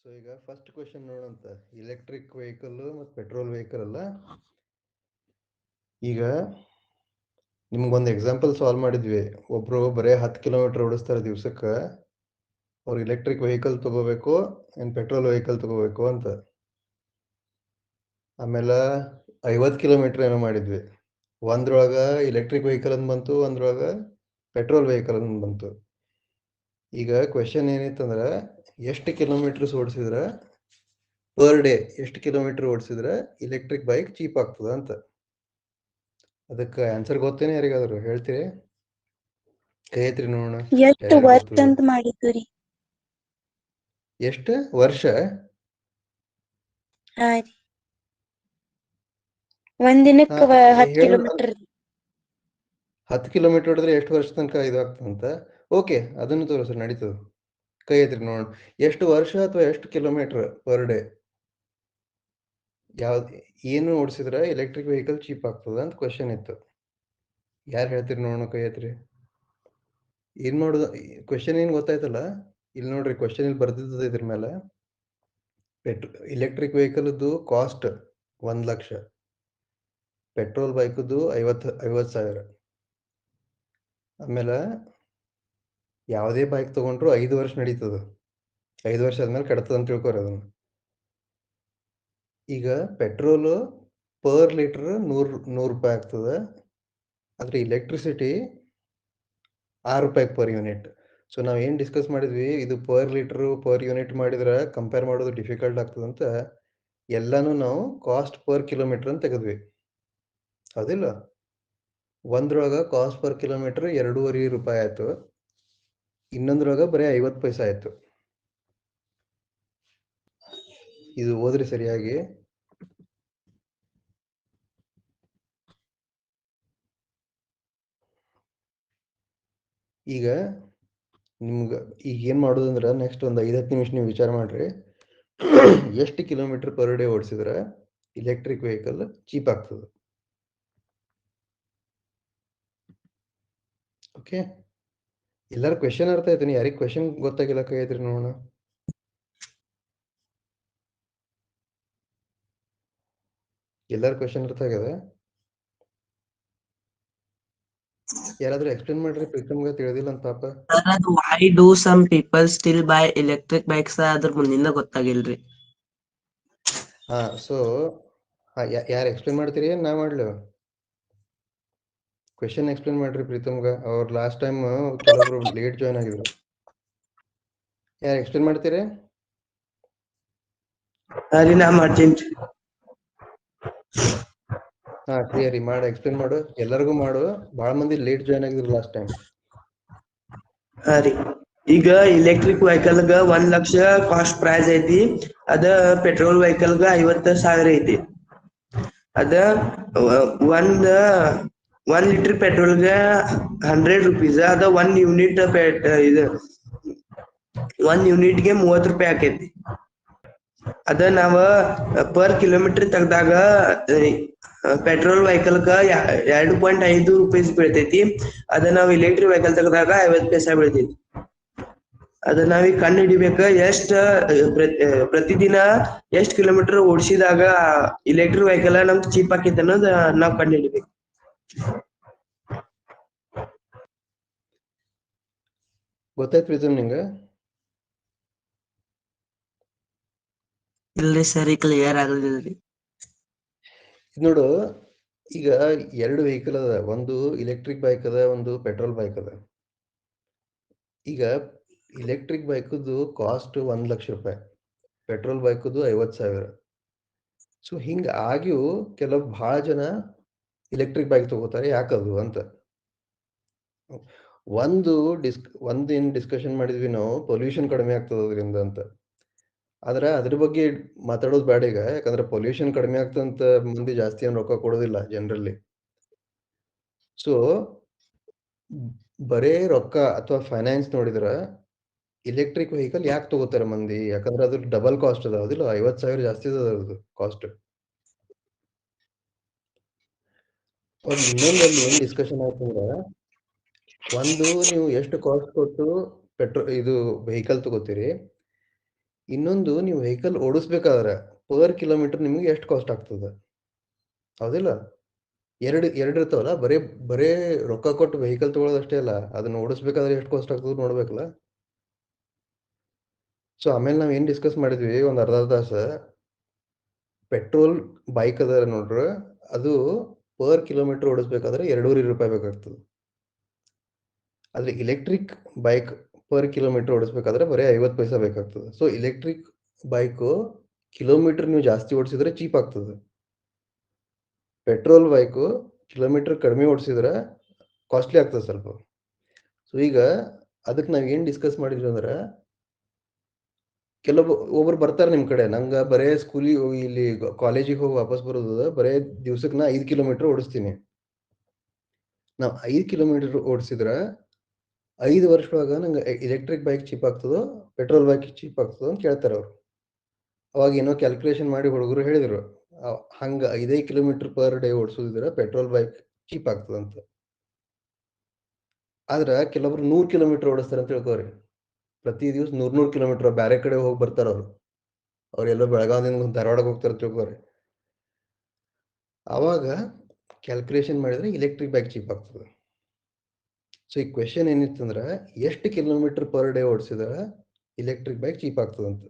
So ಈಗ first question ನೋಡಂತ electric vehicle ಮತ್ತು ಪೆಟ್ರೋಲ್ ವೆಹಿಕಲ್ ಅಲ್ಲ. ಈಗ ನಿಮ್ಗೊಂದು ಎಕ್ಸಾಂಪಲ್ ಸಾಲ್ವ್ ಮಾಡಿದ್ವಿ. ಒಬ್ರು ಬರೇ 10 ಕಿಲೋಮೀಟರ್ ಓಡಿಸ್ತಾರೆ ದಿವ್ಸಕ್ಕೆ, ಅವ್ರು ಎಲೆಕ್ಟ್ರಿಕ್ ವೆಹಿಕಲ್ ತಗೋಬೇಕು ಏನು ಪೆಟ್ರೋಲ್ ವೆಹಿಕಲ್ ತಗೋಬೇಕು ಅಂತ. ಆಮೇಲೆ 50 ಕಿಲೋಮೀಟರ್ ಏನೋ ಮಾಡಿದ್ವಿ. ಒಂದ್ರೊಳಗೆ ಎಲೆಕ್ಟ್ರಿಕ್ ವೆಹಿಕಲ್ ಅಂತ ಬಂತು, ಒಂದ್ರೊಳಗೆ ಪೆಟ್ರೋಲ್ ವೆಹಿಕಲ್ ಅಂತ ಬಂತು. ಈಗ ಕ್ವೆಶನ್ ಏನಿತ್ತಂದ್ರೆ ಎಷ್ಟು ಕಿಲೋಮೀಟರ್ಸ್ ಓಡಿಸಿದ್ರೆ ಪರ್ ಡೇ ಎಷ್ಟು ಕಿಲೋಮೀಟರ್ ಓಡಿಸಿದ್ರೆ ಎಲೆಕ್ಟ್ರಿಕ್ ಬೈಕ್ ಚೀಪ್ ಆಗ್ತದ ಅಂತ. ಅದಕ್ಕೆ ಆನ್ಸರ್ ಗೊತ್ತೇನೆ? ಯಾರಿಗಾದ್ರು ಹೇಳ್ತೀರಿ? ಕೈ ಎತ್ತಿರಿ ನೋಡೋಣ. ಎಷ್ಟು ವರ್ಷ ಅಂತ ಮಾಡಿದ್ರಿ? ಎಷ್ಟು ವರ್ಷ? ಹಾ ರೀ, ಒಂದಿನಕ್ಕೆ 10 ಕಿಲೋಮೀಟರ್. 10 ಕಿಲೋಮೀಟರ್ ಹೊಡೆದ್ರೆ ಎಷ್ಟು ವರ್ಷ ತನಕ ಇದಾಗ್ತದಂತ? ಓಕೆ, ಅದನ್ನು ತೋರಿಸ್ರಿ, ನಡೀತದ. ಕೈ ಎತ್ತಿರಿ ನೋಡೋಣ. ಎಷ್ಟು ವರ್ಷ ಅಥವಾ ಎಷ್ಟು ಕಿಲೋಮೀಟರ್ ಪರ್ ಡೇ ಯಾವ್ದು ಏನು ಓಡಿಸಿದ್ರೆ ಎಲೆಕ್ಟ್ರಿಕ್ ವೆಹಿಕಲ್ ಚೀಪ್ ಆಗ್ತದ ಅಂತ ಕ್ವಶನ್ ಇತ್ತು. ಯಾರು ಹೇಳ್ತೀರಿ ನೋಡೋಣ? ಕೈ ಎತ್ತಿರಿ. ಏನು ಮಾಡೋದು? ಕ್ವಶನ್ ಏನು ಗೊತ್ತಾಯ್ತಲ್ಲ? ಇಲ್ಲಿ ನೋಡ್ರಿ, ಕ್ವಶನ್ ಇಲ್ಲಿ ಬರ್ದಿದ್ದದ ಇದ್ರ ಮೇಲೆ. ಎಲೆಕ್ಟ್ರಿಕ್ ವೆಹಿಕಲ್ದು ಕಾಸ್ಟ್ 1 ಲಕ್ಷ, ಪೆಟ್ರೋಲ್ ಬೈಕ್ದು 50,000. ಆಮೇಲೆ ಯಾವುದೇ ಬೈಕ್ ತೊಗೊಂಡ್ರು 5 ವರ್ಷ ನಡೀತದ. 5 ವರ್ಷ ಆದ್ಮೇಲೆ ಕೆಡ್ತದ ಅಂತ ತಿಳ್ಕೊರಿ ಅದನ್ನು. ಈಗ ಪೆಟ್ರೋಲು ಪರ್ ಲೀಟ್ರ್ 100 ರೂಪಾಯಿ ಆಗ್ತದೆ, ಆದರೆ ಎಲೆಕ್ಟ್ರಿಸಿಟಿ 6 ರೂಪಾಯಿ ಪರ್ ಯೂನಿಟ್. ಸೊ ನಾವು ಏನು ಡಿಸ್ಕಸ್ ಮಾಡಿದ್ವಿ, ಇದು ಪರ್ ಲೀಟ್ರು ಪರ್ ಯೂನಿಟ್ ಮಾಡಿದ್ರೆ ಕಂಪೇರ್ ಮಾಡೋದು ಡಿಫಿಕಲ್ಟ್ ಆಗ್ತದಂತ ಎಲ್ಲನೂ ನಾವು ಕಾಸ್ಟ್ ಪರ್ ಕಿಲೋಮೀಟ್ರ್ ಅಂತ ತೆಗೆದ್ವಿ, ಹೌದಿಲ್ಲ? ಒಂದ್ರೊಳಗೆ ಕಾಸ್ಟ್ ಪರ್ ಕಿಲೋಮೀಟ್ರ್ 2.5 ರೂಪಾಯಿ ಆಯಿತು, ಇನ್ನೊಂದ್ರೊಳಗೆ ಬರೀ 50 ಪೈಸೆ ಆಯಿತು. ಇದು ಓದ್ರಿ ಸರಿಯಾಗಿ. ಈಗ ನಿಮ್ಗೆ ಈಗ ಏನು ಮಾಡೋದಂದ್ರೆ ನೆಕ್ಸ್ಟ್ ಒಂದು 5-10 ನಿಮಿಷ ನೀವು ವಿಚಾರ ಮಾಡಿರಿ, ಎಷ್ಟು ಕಿಲೋಮೀಟ್ರ್ ಪರ್ ಡೇ ಓಡಿಸಿದ್ರೆ ಎಲೆಕ್ಟ್ರಿಕ್ ವೆಹಿಕಲ್ ಚೀಪ್ ಆಗ್ತದೆ. ಓಕೆ, ಎಲ್ಲರೂ ಕ್ವೆಶನ್ ಅರ್ಥ ಆಯ್ತೀನಿ? ಯಾರಿಗೆ ಕ್ವೆಶನ್ ಗೊತ್ತಾಗಿಲ್ಲ ಕೈ ಎತ್ತಿರಿ ನೋಡೋಣ. ಎಲ್ಲರೂ ಕ್ವೆಶನ್ ಅರ್ಥ ಆಗ್ಯದ? ಯಾರಾದ್ರೂ ಎಕ್ಸ್ಪ್ಲೇನ್ ಮಾಡ್ರಿ, ಪ್ರೀತಮ್ಗೆ ತಿಳಿದಿಲ್ಲ ಅಂತ ಪಾಪ. why do some people still buy electric bikes? ಅದ್ರ ಮುಂದಿನ ಗೊತ್ತಾಗಿಲ್ರಿ. ಸೊ ಯಾರು ಎಕ್ಸ್ಪ್ಲೇನ್ ಮಾಡ್ತೀರಿ? ನಾ ಮಾಡ್ಲಿ? ಕ್ವೆಶನ್ ಎಕ್ಸ್ಪ್ಲೇನ್ ಮಾಡ್ರಿ ಪ್ರೀತಮ್ಗೆ. ಅವ್ರು ಲಾಸ್ಟ್ ಟೈಮ್ ಕೆಲವೊಬ್ರು ಲೇಟ್ ಜಾಯ್ನ್ ಆಗಿದ್ರು. ಯಾರು ಎಕ್ಸ್ಪ್ಲೇನ್ ಮಾಡ್ತೀರಿ? ನಾ ಮಾಡ್ತೀನಿ. ಹಾ, ಕ್ಲಿಯರಿ ಮಾಡು, ಎಕ್ಸ್ಪ್ಲೇನ್ ಮಾಡು, ಎಲ್ಲರಿಗೂ ಮಾಡು. ಭಾಳ ಮಂದಿ ಲೇಟ್ ಜಾಯ್ನ್ ಆಗಿದ್ರು ಲಾಸ್ಟ್ ಟೈಮ್. ಹಾ ರೀ, ಈಗ ಎಲೆಕ್ಟ್ರಿಕ್ ವೆಹಿಕಲ್ಗ 1 ಲಕ್ಷ ಕಾಸ್ಟ್ ಪ್ರೈಸ್ ಐತಿ, ಅದ ಪೆಟ್ರೋಲ್ ವೆಹಿಕಲ್ಗ 50,000 ಐತಿ. ಅದ ಒಂದ್ ಲೀಟರ್ ಪೆಟ್ರೋಲ್ಗ 100 ರೂಪೀಸ್, ಅದ 1 ಯೂನಿಟ್ ಇದು 1 ಯೂನಿಟ್ಗೆ 30 ರೂಪಾಯಿ ಆಕೈತಿ. ಅದ ನಾವ ಪರ್ ಕಿಲೋಮೀಟರ್ ತೆಗ್ದಾಗ ಪೆಟ್ರೋಲ್ ವೆಹಿಕಲ್ಗ 2.5 ರೂಪಾಯಿ ಬೀಳ್ತೈತಿ, ಅದ ನಾವ್ ಎಲೆಕ್ಟ್ರಿಕ್ ವೆಹಿಕಲ್ ತೆಗ್ದಾಗ 50 ಪೈಸಾ ಬೀಳ್ತೈತಿ. ಅದ ನಾವೀಗ ಕಂಡು ಹಿಡಿಬೇಕ, ಪ್ರತಿದಿನ ಎಷ್ಟ್ ಕಿಲೋಮೀಟರ್ ಓಡಿಸಿದಾಗ ಎಲೆಕ್ಟ್ರಿಕ್ ವೆಹಿಕಲ್ ನಮ್ಗೆ ಚೀಪ್ ಆಕೈತಿ ಅನ್ನೋದು ನಾವ್ ಕಂಡು ಹಿಡಿಬೇಕು. ಗೊತ್ತಾಯ್ತು ಪ್ರೀತಮ್ ನಿಂಗೆ? ಇಲ್ರಿ ಸರಿ, ಕ್ಲಿಯರ್ ಆಗಲಿಲ್ರಿ. ನೋಡು, ಈಗ 2 ವೆಹಿಕಲ್ ಅದ, ಒಂದು ಎಲೆಕ್ಟ್ರಿಕ್ ಬೈಕ್ ಅದ, ಒಂದು ಪೆಟ್ರೋಲ್ ಬೈಕ್ ಅದ. ಈಗ ಎಲೆಕ್ಟ್ರಿಕ್ ಬೈಕದ್ದು ಕಾಸ್ಟ್ 1 ಲಕ್ಷ ರೂಪಾಯಿ, ಪೆಟ್ರೋಲ್ ಬೈಕದ್ದು 50,000. ಸೊ ಹಿಂಗೆ ಆಗಿಯೂ ಭಾಳ ಜನ ಎಲೆಕ್ಟ್ರಿಕ್ ಬೈಕ್ ತಗೋತಾರೆ. ಯಾಕದು ಅಂತ ಏನು ಡಿಸ್ಕಷನ್ ಮಾಡಿದ್ವಿ ನಾವು, ಪೊಲ್ಯೂಷನ್ ಕಡಿಮೆ ಆಗ್ತದೆ ಅದರಿಂದ ಅಂತ. ಆದ್ರೆ ಅದ್ರ ಬಗ್ಗೆ ಮಾತಾಡೋದು ಬೇಡ ಈಗ, ಯಾಕಂದ್ರೆ ಪೊಲ್ಯೂಷನ್ ಕಡಿಮೆ ಆಗ್ತಂತ ಮಂದಿ ಜಾಸ್ತಿ ಏನು ರೊಕ್ಕ ಕೊಡೋದಿಲ್ಲ ಜನರಲಿ. ಸೊ ಬರೇ ರೊಕ್ಕ ಅಥವಾ ಫೈನಾನ್ಸ್ ನೋಡಿದ್ರೆ ಎಲೆಕ್ಟ್ರಿಕ್ ವೆಹಿಕಲ್ ಯಾಕೆ ತಗೋತಾರೆ ಮಂದಿ? ಯಾಕಂದ್ರೆ ಅದ್ರ ಡಬಲ್ ಕಾಸ್ಟ್ ಅದ, ಹೌದಿಲ್ಲ? 50,000 ಜಾಸ್ತಿ ಅದ ಅದ್ರದ್ದು ಕಾಸ್ಟ್. ಇನ್ನೊಂದಲ್ಲಿ ಏನು ಡಿಸ್ಕಷನ್ ಆಯ್ತಂದ್ರೆ, ಒಂದು ನೀವು ಎಷ್ಟು ಕಾಸ್ಟ್ ಕೊಟ್ಟು ಇದು ವೆಹಿಕಲ್ ತಗೋತೀರಿ, ಇನ್ನೊಂದು ನೀವು ವೆಹಿಕಲ್ ಓಡಿಸ್ಬೇಕಾದ್ರೆ ಪರ್ ಕಿಲೋಮೀಟರ್ ನಿಮ್ಗೆ ಎಷ್ಟು ಕಾಸ್ಟ್ ಆಗ್ತದೆ, ಹೌದಿಲ್ಲ? ಎರಡು ಇರ್ತಾವಲ್ಲ, ಬರೇ ರೊಕ್ಕ ಕೊಟ್ಟು ವೆಹಿಕಲ್ ತಗೊಳ್ಳೋದಷ್ಟೇ ಅಲ್ಲ, ಅದನ್ನ ಓಡಿಸ್ಬೇಕಾದ್ರೆ ಎಷ್ಟು ಕಾಸ್ಟ್ ಆಗ್ತದೆ ನೋಡ್ಬೇಕಲ್ಲ. ಸೊ ಆಮೇಲೆ ನಾವ್ ಏನ್ ಡಿಸ್ಕಸ್ ಮಾಡಿದ್ವಿ ಒಂದ್ ಅರ್ಧ ತಾಸ, ಪೆಟ್ರೋಲ್ ಬೈಕ್ ಅದ ನೋಡ್ರಿ, ಅದು ಪರ್ ಕಿಲೋಮೀಟರ್ ಓಡಿಸ್ಬೇಕಾದ್ರೆ 2.5 ರೂಪಾಯಿ ಬೇಕಾಗ್ತದೆ. ಆದ್ರೆ ಇಲೆಕ್ಟ್ರಿಕ್ ಬೈಕ್ ಪರ್ ಕಿಲೋಮೀಟರ್ ಓಡಿಸ್ಬೇಕಾದ್ರೆ ಬರೀ 50 ಪೈಸಾ ಬೇಕಾಗ್ತದೆ. ಸೊ ಇಲೆಕ್ಟ್ರಿಕ್ ಬೈಕು ಕಿಲೋಮೀಟರ್ ನೀವು ಜಾಸ್ತಿ ಓಡಿಸಿದ್ರೆ ಚೀಪ್ ಆಗ್ತದೆ. ಪೆಟ್ರೋಲ್ ಬೈಕು ಕಿಲೋಮೀಟರ್ ಕಡಿಮೆ ಓಡಿಸಿದ್ರೆ ಕಾಸ್ಟ್ಲಿ ಆಗ್ತದೆ ಸ್ವಲ್ಪ. ಸೊ ಈಗ ಅದಕ್ಕೆ ನಾವ್ ಏನ್ ಡಿಸ್ಕಸ್ ಮಾಡಿದ್ವಿ ಅಂದ್ರೆ, ಒಬ್ರು ಬರ್ತಾರೆ ನಿಮ್ ಕಡೆ, ನಂಗೆ ಬರೇ ಸ್ಕೂಲಿಗೆ ಇಲ್ಲಿ ಕಾಲೇಜಿಗೆ ಹೋಗಿ ವಾಪಸ್ ಬರೋದು ಬರೇ ದಿವ್ಸಕ್ಕೆ ನಾ 5 ಕಿಲೋಮೀಟರ್ ಓಡಿಸ್ತೀನಿ. ನಾವು 5 ಕಿಲೋಮೀಟರ್ ಓಡಿಸಿದ್ರೆ 5 ವರ್ಷದೊಳಗ ನಂಗೆ ಎಲೆಕ್ಟ್ರಿಕ್ ಬೈಕ್ ಚೀಪ್ ಆಗ್ತದೋ ಪೆಟ್ರೋಲ್ ಬೈಕ್ ಚೀಪ್ ಆಗ್ತದೋ ಅಂತ ಕೇಳ್ತಾರೆ ಅವ್ರು. ಅವಾಗ ಏನೋ ಕ್ಯಾಲ್ಕುಲೇಷನ್ ಮಾಡಿ ಹುಡುಗರು ಹೇಳಿದ್ರು, ಹಂಗ 5 ಕಿಲೋಮೀಟರ್ ಪರ್ ಡೇ ಓಡಿಸೋದಿದ್ರೆ ಪೆಟ್ರೋಲ್ ಬೈಕ್ ಚೀಪ್ ಆಗ್ತದಂತ. ಆದ್ರೆ ಕೆಲವೊಬ್ರು 100 ಕಿಲೋಮೀಟರ್ ಓಡಿಸ್ತಾರೆ ಅಂತ ತಿಳ್ಕೋರಿ. ಪ್ರತಿ ದಿವಸ 100 ಕಿಲೋಮೀಟರ್ ಬೇರೆ ಕಡೆ ಹೋಗಿ ಬರ್ತಾರ ಅವ್ರೆಲ್ಲೋ ಬೆಳಗಾವಿಯಿಂದ ಧಾರವಾಡಕ್ಕೆ ಹೋಗ್ತಾರೆ ತಿಳ್ಕೋರಿ. ಅವಾಗ ಕ್ಯಾಲ್ಕುಲೇಷನ್ ಮಾಡಿದ್ರೆ ಎಲೆಕ್ಟ್ರಿಕ್ ಬೈಕ್ ಚೀಪ್ ಆಗ್ತದೆ. ಸೊ ಈ ಕ್ವೆಶನ್ ಏನಿತ್ತಂದ್ರೆ, ಎಷ್ಟು ಕಿಲೋಮೀಟರ್ ಪರ್ ಡೇ ಓಡಿಸಿದ್ರೆ ಎಲೆಕ್ಟ್ರಿಕ್ ಬೈಕ್ ಚೀಪ್ ಆಗ್ತದಂತ.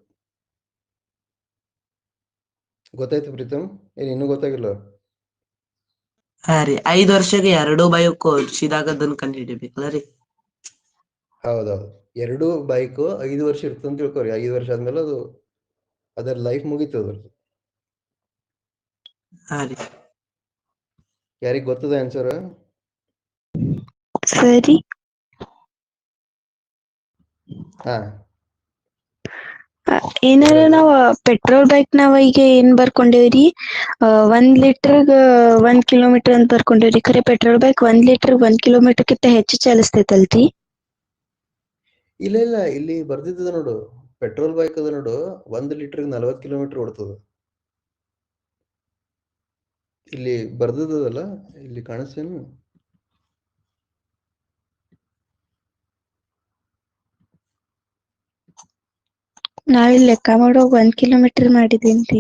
ಗೊತ್ತಾಯ್ತು ಪ್ರೀತಮ್? ಏನ್ ಇನ್ನೂ ಗೊತ್ತಾಗಿಲ್ಲ? ಹಾ ರೀ, 5 ವರ್ಷಕ್ಕೆ 2 ಬೈಕ್ ಓಡಿಸಿದಾಗ ಅದನ್ನ ಕಂಡು ಹಿಡಿಬೇಕಲ್ಲ ರೀ? ಹೌದೌದು, 2 ಬೈಕ್ 5 ವರ್ಷ ಇರ್ತಂತ ತಿಳ್ಕೊರಿ. 5 ವರ್ಷ ಆದ್ಮೇಲೆ ಅದು ಅದರ ಲೈಫ್ ಮುಗೀತು ಅದ್ರದ್ದು. ಹಾ ರೀ. ಯಾರಿಗ್ ಗೊತ್ತದ ಆನ್ಸರ್? ಸರಿ. ಹಾ, ಏನಾರ ಎದ್ರಾಗ ನಾವ್ ಪೆಟ್ರೋಲ್ ಬೈಕ್ ನಾವ್ ಈಗ ಏನ್ ಬರ್ಕೊಂಡೇವ್ರಿ, 1 ಲೀಟರ್ಗ್ 1 ಕಿಲೋಮೀಟರ್ ಅಂತ ಬರ್ಕೊಂಡೇವ್ರಿ. ಖರೆ ಪೆಟ್ರೋಲ್ ಬೈಕ್ 1 ಲೀಟರ್ 1 ಕಿಲೋಮೀಟರ್ ಕಿಂತ ಹೆಚ್ಚು ಚಲಿಸ್ತೈತಲ್ರಿ? ಇಲ್ಲ ಇಲ್ಲ, ಇಲ್ಲಿ ಬರ್ದಿದ್ದದ ನೋಡು, ಪೆಟ್ರೋಲ್ ಬೈಕ್ ಅದ ನೋಡು, 1 ಲೀಟರ್ಗೆ 40 ಕಿಲೋಮೀಟರ್ ಓಡ್ತದ. ಇಲ್ಲಿ ಬರ್ದಿದ್ದದಲ್ಲ, ಇಲ್ಲಿ ಕಾಣಿಸ್ತೇನು? ನಾಳೆ ಲೆಕ್ಕ ಮಾಡೋವಾಗ 1 ಕಿಲೋಮೀಟರ್ ಮಾಡಿದೇನ್ರಿ.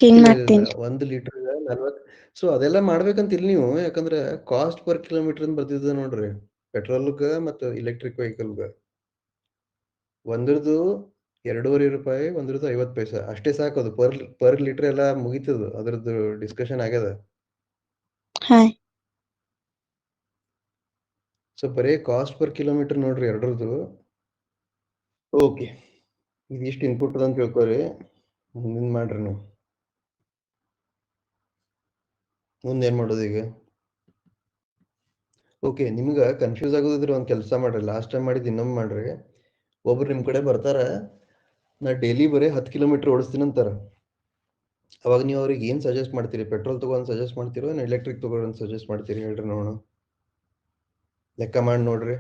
ಹಿಂಗ್ ಇಲ್ಲ ಇಲ್ಲ ಇಲ್ಲ, ಮಾಡ್ತೇನ್ರಿ. 1 ಲೀಟರ್ 40. ಸೊ ಅದೆಲ್ಲ ಮಾಡ್ಬೇಕಂತ ಇಲ್ಲ ನೀವು, ಯಾಕಂದ್ರೆ ಕಾಸ್ಟ್ ಪರ್ ಕಿಲೋಮೀಟರ್ ಅಂತ ಬರ್ದಿದ್ದ ನೋಡ್ರಿ, ಪೆಟ್ರೋಲ್ಗ ಮತ್ತು ಎಲೆಕ್ಟ್ರಿಕ್ ವೆಹಿಕಲ್ಗ. ಒಂದ್ರದ್ದು 2.5 ರೂಪಾಯಿ, ಒಂದ್ರದ್ದು 50 ಪೈಸಾ ಅಷ್ಟೇ ಸಾಕು. ಅದು ಪರ್ ಲೀಟರ್ ಎಲ್ಲ ಮುಗೀತದ, ಅದ್ರದ್ದು ಡಿಸ್ಕಷನ್ ಆಗ್ಯದ. ಹಾ. ಸೊ ಬರೀ ಕಾಸ್ಟ್ ಪರ್ ಕಿಲೋಮೀಟರ್ ನೋಡ್ರಿ ಎರಡರದ್ದು. ಓಕೆ, ಇದಿಷ್ಟು ಇನ್ಪುಟ್ ಅಂತ ತಿಳ್ಕೊರಿ. ಮುಂದಿನ ಮಾಡ್ರಿ ನೀವು. ಮುಂದೇನ್ ಮಾಡೋದು ಈಗ? ಓಕೆ, ನಿಮ್ಗೆ ಕನ್ಫ್ಯೂಸ್ ಆಗೋದಿದ್ರೆ ಒಂದು ಕೆಲಸ ಮಾಡ್ರಿ, ಲಾಸ್ಟ್ ಟೈಮ್ ಮಾಡಿದ್ದು ಇನ್ನೊಮ್ಮೆ ಮಾಡ್ರಿ. ಒಬ್ರು ನಿಮ್ಮ ಕಡೆ ಬರ್ತಾರ, ನಾ ಡೈಲಿ ಬರೀ 10 ಕಿಲೋಮೀಟರ್ ಓಡಿಸ್ತೀನಿ ಅಂತಾರ. ಅವಾಗ ನೀವು ಅವ್ರಿಗೆ ಏನು ಸಜೆಸ್ಟ್ ಮಾಡ್ತೀರಿ? ಪೆಟ್ರೋಲ್ ತಗೊಂಡು ಸಜೆಸ್ಟ್ ಮಾಡ್ತೀರೋ ಏನು ಎಲೆಕ್ಟ್ರಿಕ್ ತಗೊಳ್ಳೋದು ಸಜೆಸ್ಟ್ ಮಾಡ್ತೀರಿ? ಹೇಳ್ರಿ ನೋಡೋಣ, ಲೆಕ್ಕ ಮಾಡಿ ನೋಡ್ರಿ.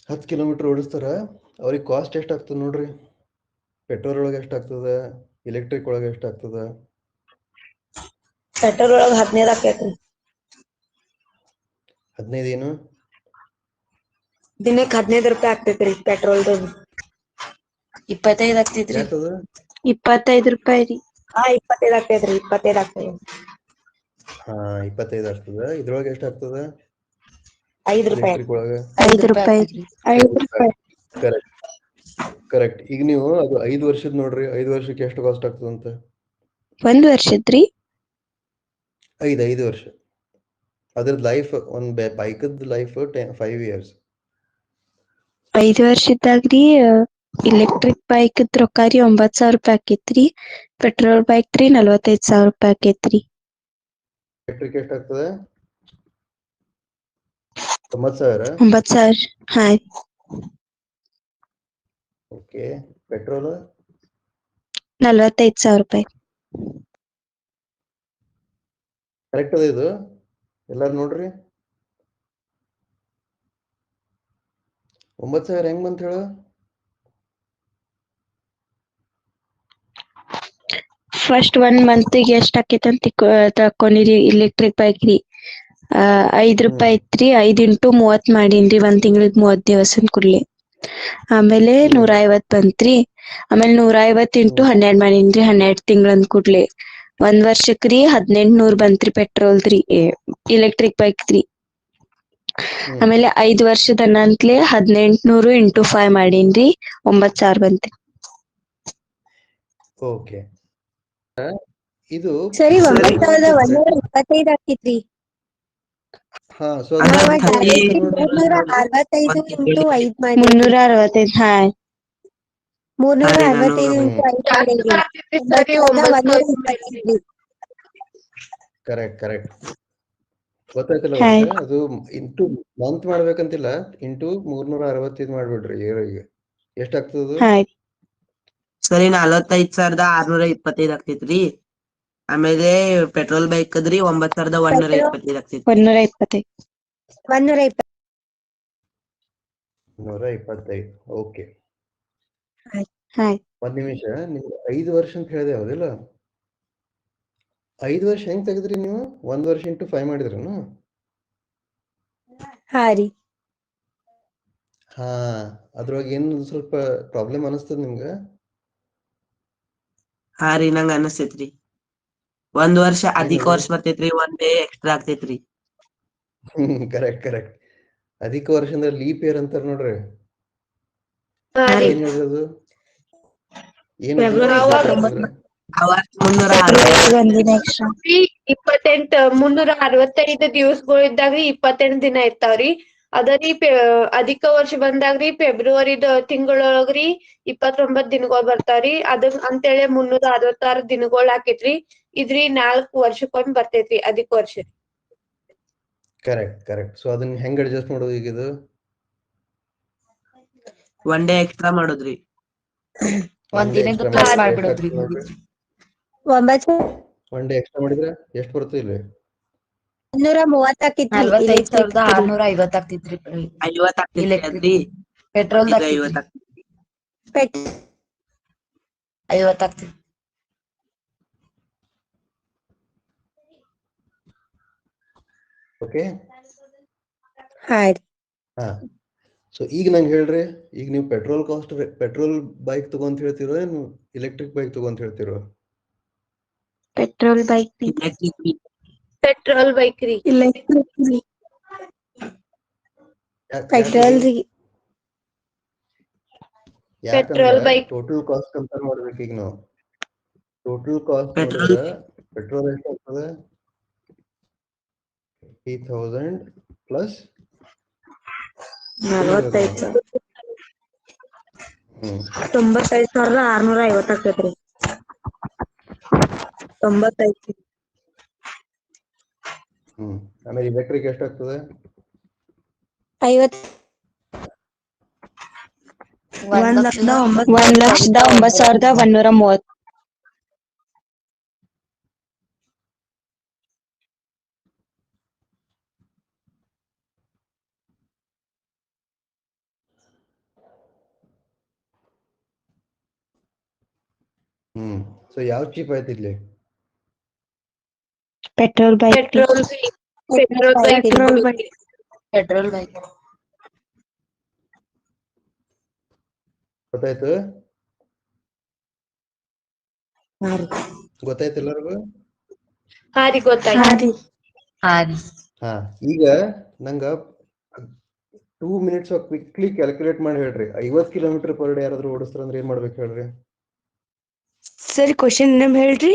ಹತ್ತು ಕಿಲೋಮೀಟರ್ ಓಡಿಸ್ತಾರ, ಅವ್ರಿಗೆ ಕಾಸ್ಟ್ ಎಷ್ಟಾಗ್ತದೆ ನೋಡ್ರಿ. ಪೆಟ್ರೋಲ್ ಒಳಗೆ ಎಷ್ಟಾಗ್ತದೆ, ಎಲೆಕ್ಟ್ರಿಕ್ ಒಳಗೆ ಎಷ್ಟಾಗ್ತದೆ? ಪೆಟ್ರೋಲ್ ಒಳಗ್ 15 ಆಕೈತ್ರಿ. 15 ಏನು? ದಿನಕ್ಕೆ 15 ರೂಪಾಯಿ ಆಗ್ತೈತ್ರಿ ಪೆಟ್ರೋಲ್ದು. 25 ಆಗ್ತೈತ್ರಿ. ಯಾಕದ? 25 ರೂಪಾಯಿ ರೀ. ಹಾ, 25 ಆಗ್ತೈತ್ರಿ. 25 ಆಗ್ತೈತಿ. ಹಾ, 25 ಆಗ್ತದ. ಇದ್ರೊಳಗೆ ಎಷ್ಟಾಗ್ತದ 5 ರೂಪಾಯಿ. ಎಲೆಕ್ಟ್ರಿಕ್ ಒಳಗೆ? 5 ರೂಪಾಯಿ. 5 ರೂಪಾಯಿ. Correct correct. ಈಗ ನೀವು ಅದು 5 ವರ್ಷದ ನೋಡ್ರಿ, 5 ವರ್ಷಕ್ಕೆ ಎಷ್ಟು ಕಾಸ್ಟ್ ಆಗ್ತದಂತ? 1 ವರ್ಷದ್ರಿ? 5 ವರ್ಷ. ಅದ್ರದ್ದು ಲೈಫ್, ಒಂದು ಬೈಕದ ಲೈಫ್ 5 ಇಯರ್ಸ್. 5 ವರ್ಷದಾಗ್ರಿ ಎಲೆಕ್ಟ್ರಿಕ್ ಬೈಕ್ ರೊಕ್ಕ ರೀ 9,000 ರೂಪಾಯಿ ಆಕೇತ್ರಿ. ಪೆಟ್ರೋಲ್ ಬೈಕ್ ರೀ 45,000 ರೂಪಾಯಿ ಆಕೇತ್ರಿ. ಎಲೆಕ್ಟ್ರಿಕ್ ಎಷ್ಟಾಗ್ತದೆ? 90,000. 9,000. ಹಾ. ಓಕೆ, ಪೆಟ್ರೋಲ್ 45,000 ರೂಪಾಯಿ. ಕರೆಕ್ಟ್ ಅದ ಇದು? ಎಲ್ಲಾರು ನೋಡ್ರಿ, 9,000 ಹೆಂಗ್ ಬಂತ ಹೇಳ? ಫಸ್ಟ್ 1 ಮಂತ್ಗೆ ಎಷ್ಟ್ ಆಕೇತಿ ಅಂತ ತಕೊಂಡಿರಿ ಎಲೆಕ್ಟ್ರಿಕ್ ಬೈಕ್ ರೀ. 5 ರೂಪಾಯಿ ಐತ್ರಿ. 5 ಇಂಟು 30 ಮಾಡೀನ್ರಿ, 1 ತಿಂಗಳಿಗೆ 30 ದಿವಸನ್ ಕೂಡ್ಲೆ. ಆಮೇಲೆ 150 ಬಂತ್ರಿ. ಆಮೇಲೆ 150 ಇಂಟು 12 ಮಾಡೀನ್ರಿ, 12 ತಿಂಗಳಂದ್ ಕೂಡ್ಲೆ. 1 ವರ್ಷಕ್ರಿ 1800 ಬಂತ್ರಿ ಪೆಟ್ರೋಲ್ದ್ರಿ, ಎಲೆಕ್ಟ್ರಿಕ್ ಬೈಕ್ದ್ರಿ. ಆಮೇಲೆ 5 ವರ್ಷದ ನಂತ್ಲೆ 1800 ಇಂಟು 5 ಮಾಡೀನ್ರಿ, 9000 ಬಂತ್ರಿ. ಓಕೆ. ಇದು ಸರಿ, 9125 ಆಗ್ತಿತ್ರಿ. ಹಾ, ಸೊ ಅದ ನಾವ್ ಥರ್ಟಿ direct 365 ಇಂಟು 5 ಮಾಡಿ 365. ಹಾ, 365 ಇಂಟು 5 ಮಾಡೀನ್ರಿ, 9125. ಕರೆಕ್ಟ್ ಗೊತ್ತಾಯ್ತಲ್ಲ ಹಾಯ್. ವರ್ಷ? ಅದು ಇಂಟು ಮಂತ್ ಮಾಡ್ಬೇಕಂತಿಲ್ಲ, ಇಂಟು 365 ಮಾಡ್ಬಿಡ್ರಿ ಇಯರಿಗೆ. ಎಷ್ಟಾಗ್ತದ? ಹಾಯ್. ಸರಿ, 45,625 ಆಗ್ತೈತ್ರಿ. ಆಮೇಲೆ ಪೆಟ್ರೋಲ್ ಬೈಕ್ ಅದ್ರಿ 9,125 ಆಗ್ತೈತಿ. 125. 125. ಓಕೆ. ಹಾಯ್. ಒಂದ್ ನಿಮಿಷ, ನಿಮ್ಗೆ 5 ವರ್ಷ ಅಂತ ಹೇಳಿದೆ ಹೌದಿಲ್ಲ? 5 ವರ್ಷ ಹೆಂಗ್ ತೆಗೆದ್ರಿ ನೀವು? 1 ವರ್ಷ ಇಂಟು 5 ಮಾಡಿದ್ರನು? ಹಾ ರೀ. ಹಾ, ಅದ್ರೊಳಗೆ ಏನು ಸ್ವಲ್ಪ ಪ್ರಾಬ್ಲಮ್ ಅನಿಸ್ತದ ನಿಮ್ಗ? ಹಾ ರೀ, ನಂಗ ಅನಸ್ತೈತ್ರಿ. 1 ವರ್ಷ ಅಧಿಕ ಏನದು? ವರ್ಷ ಬರ್ತೈತ್ರಿ, 1 ಡೇ ಎಕ್ಸ್ಟ್ರಾ ಆಗ್ತೈತ್ರಿ. ಕರೆಕ್ಟ್. ಅಧಿಕ ವರ್ಷ ಅಂದ್ರೆ ಲೀಪ್ ಇಯರ್ ಅಂತಾರ ನೋಡ್ರಿ. ಏನ್ ಹೇಳ್ರಿ ಅದು? ಏನು ಅವತ್ 360 ಒಂದಿನ ಎಕ್ಸ್ಟ್ರಾ. 365 ದಿವಸಗಳು ಇದ್ದಾಗ್ರಿ 28 ದಿನ ಇರ್ತಾವ್ರಿ. ಅದರಿ ಅಧಿಕ ವರ್ಷ ಬಂದಾಗ್ರಿ ಫೆಬ್ರವರಿದ ತಿಂಗಳೊಳಗ್ರಿ 29 ದಿನಗಳು ಬರ್ತಾವ್ರಿ. ಅದಕ್ ಅಂತೇಳಿ 366 ದಿನಗಳು ಆಕೇತ್ರಿ. ಇದ್ರಿ 4 ವರ್ಷಕ್ಕೊಮ್ಮೆ ಬರ್ತೈತ್ರಿ ಅಧಿಕ ವರ್ಷ. ಕರೆಕ್ಟ್. ಸೊ ಅದನ್ನ ಹೆಂಗ್ ಅಡ್ಜಸ್ಟ್ ಮಾಡೋದು ಈಗ ಇದು? 1 ಡೇ ಎಕ್ಸ್ಟ್ರಾ ಮಾಡೋದ್ರಿ. ಒಂದ್ ದಿನದ್ದು ಪ್ಲಸ್ ಮಾಡ್ಬಿಡೋದ್ರಿ. 1 ಡೇ ಎಕ್ಸ್ಟ್ರಾ ಮಾಡಿದ್ರೆ ಎಷ್ಟು ಬರ್ತದೆ ಇಲ್ಲಿ? 230 ಆಕಿತ್ರಿ. 45,650 ಆಗ್ತಿತ್ರಿ. 50 ಆಗ್ತೈತ್ರಿ ಅದ್ರಿ. ಪೆಟ್ರೋಲ್ ಈಗ 50 ಆಗ್ತೈತ್ರಿ. 50 ಆಗ್ತಿತ್ತು. ಓಕೆ. ಹಾ. ಸೊ ಈಗ ನಂಗೆ ಹೇಳ್ರಿ, ಈಗ ನೀವು ಪೆಟ್ರೋಲ್ ಬೈಕ್ ತಗೊಂತ ಹೇಳ್ತಿರೋ ಏನು ಎಲೆಕ್ಟ್ರಿಕ್ ಬೈಕ್ ತಗೊಂತ ಹೇಳ್ತಿರೋ? ಪೆಟ್ರೋಲ್ ಬೈಕ್ ರೀ. ಪೆಟ್ರೋಲ್ ಬೈಕ್ ರೀ. ಎಲೆಕ್ಟ್ರಿಕ್ ರೀ. ಪೆಟ್ರೋಲ್ ರೀ. Petrol bike. Total cost compare ಮಾಡ್ಬೇಕು ಈಗ ನಾವು. ಟೋಟಲ್ ಕಾಸ್ಟ್ ಪೆಟ್ರೋಲ್ ನೋಡಿದ್ರೆ ಪೆಟ್ರೋಲ್ ಎಷ್ಟು ಆಗ್ತದೆ? 50,000 ಪ್ಲಸ್ 45,000. 95,650 ಆಗ್ತೈತ್ರಿ. 95. ಆಮೇಲೆ ಎಲೆಕ್ಟ್ರಿಕ್ ಎಷ್ಟಾಗ್ತದೆ? 50. 1,09,130. ಸೊ ಯಾವ ಚೀಪ್ ಆಯ್ತು ಇಲ್ಲಿ? Petrol bike. Petrol bike. ಗೊತ್ತಾಯ್ತು ಎಲ್ಲರಿಗೂ? ಹಾ ರೀ, ಗೊತ್ತಾಯ್ತು. ಹಾ, ಈಗ ನಂಗ 2 minutes ಕ್ವಿಕ್ಲಿ ಕ್ಯಾಲ್ಕುಲೇಟ್ ಮಾಡಿ ಹೇಳ್ರಿ. 50 ಕಿಲೋಮೀಟರ್ ಪರ್ ಡೇ ಯಾರಾದ್ರೂ ಓಡಿಸ್ತಾರ ಅಂದ್ರೆ ಏನ್ ಮಾಡ್ಬೇಕು ಹೇಳ್ರಿ? ಸರಿ, ಕ್ವಶನ್ ನೇಮ್ ಹೇಳ್ರಿ.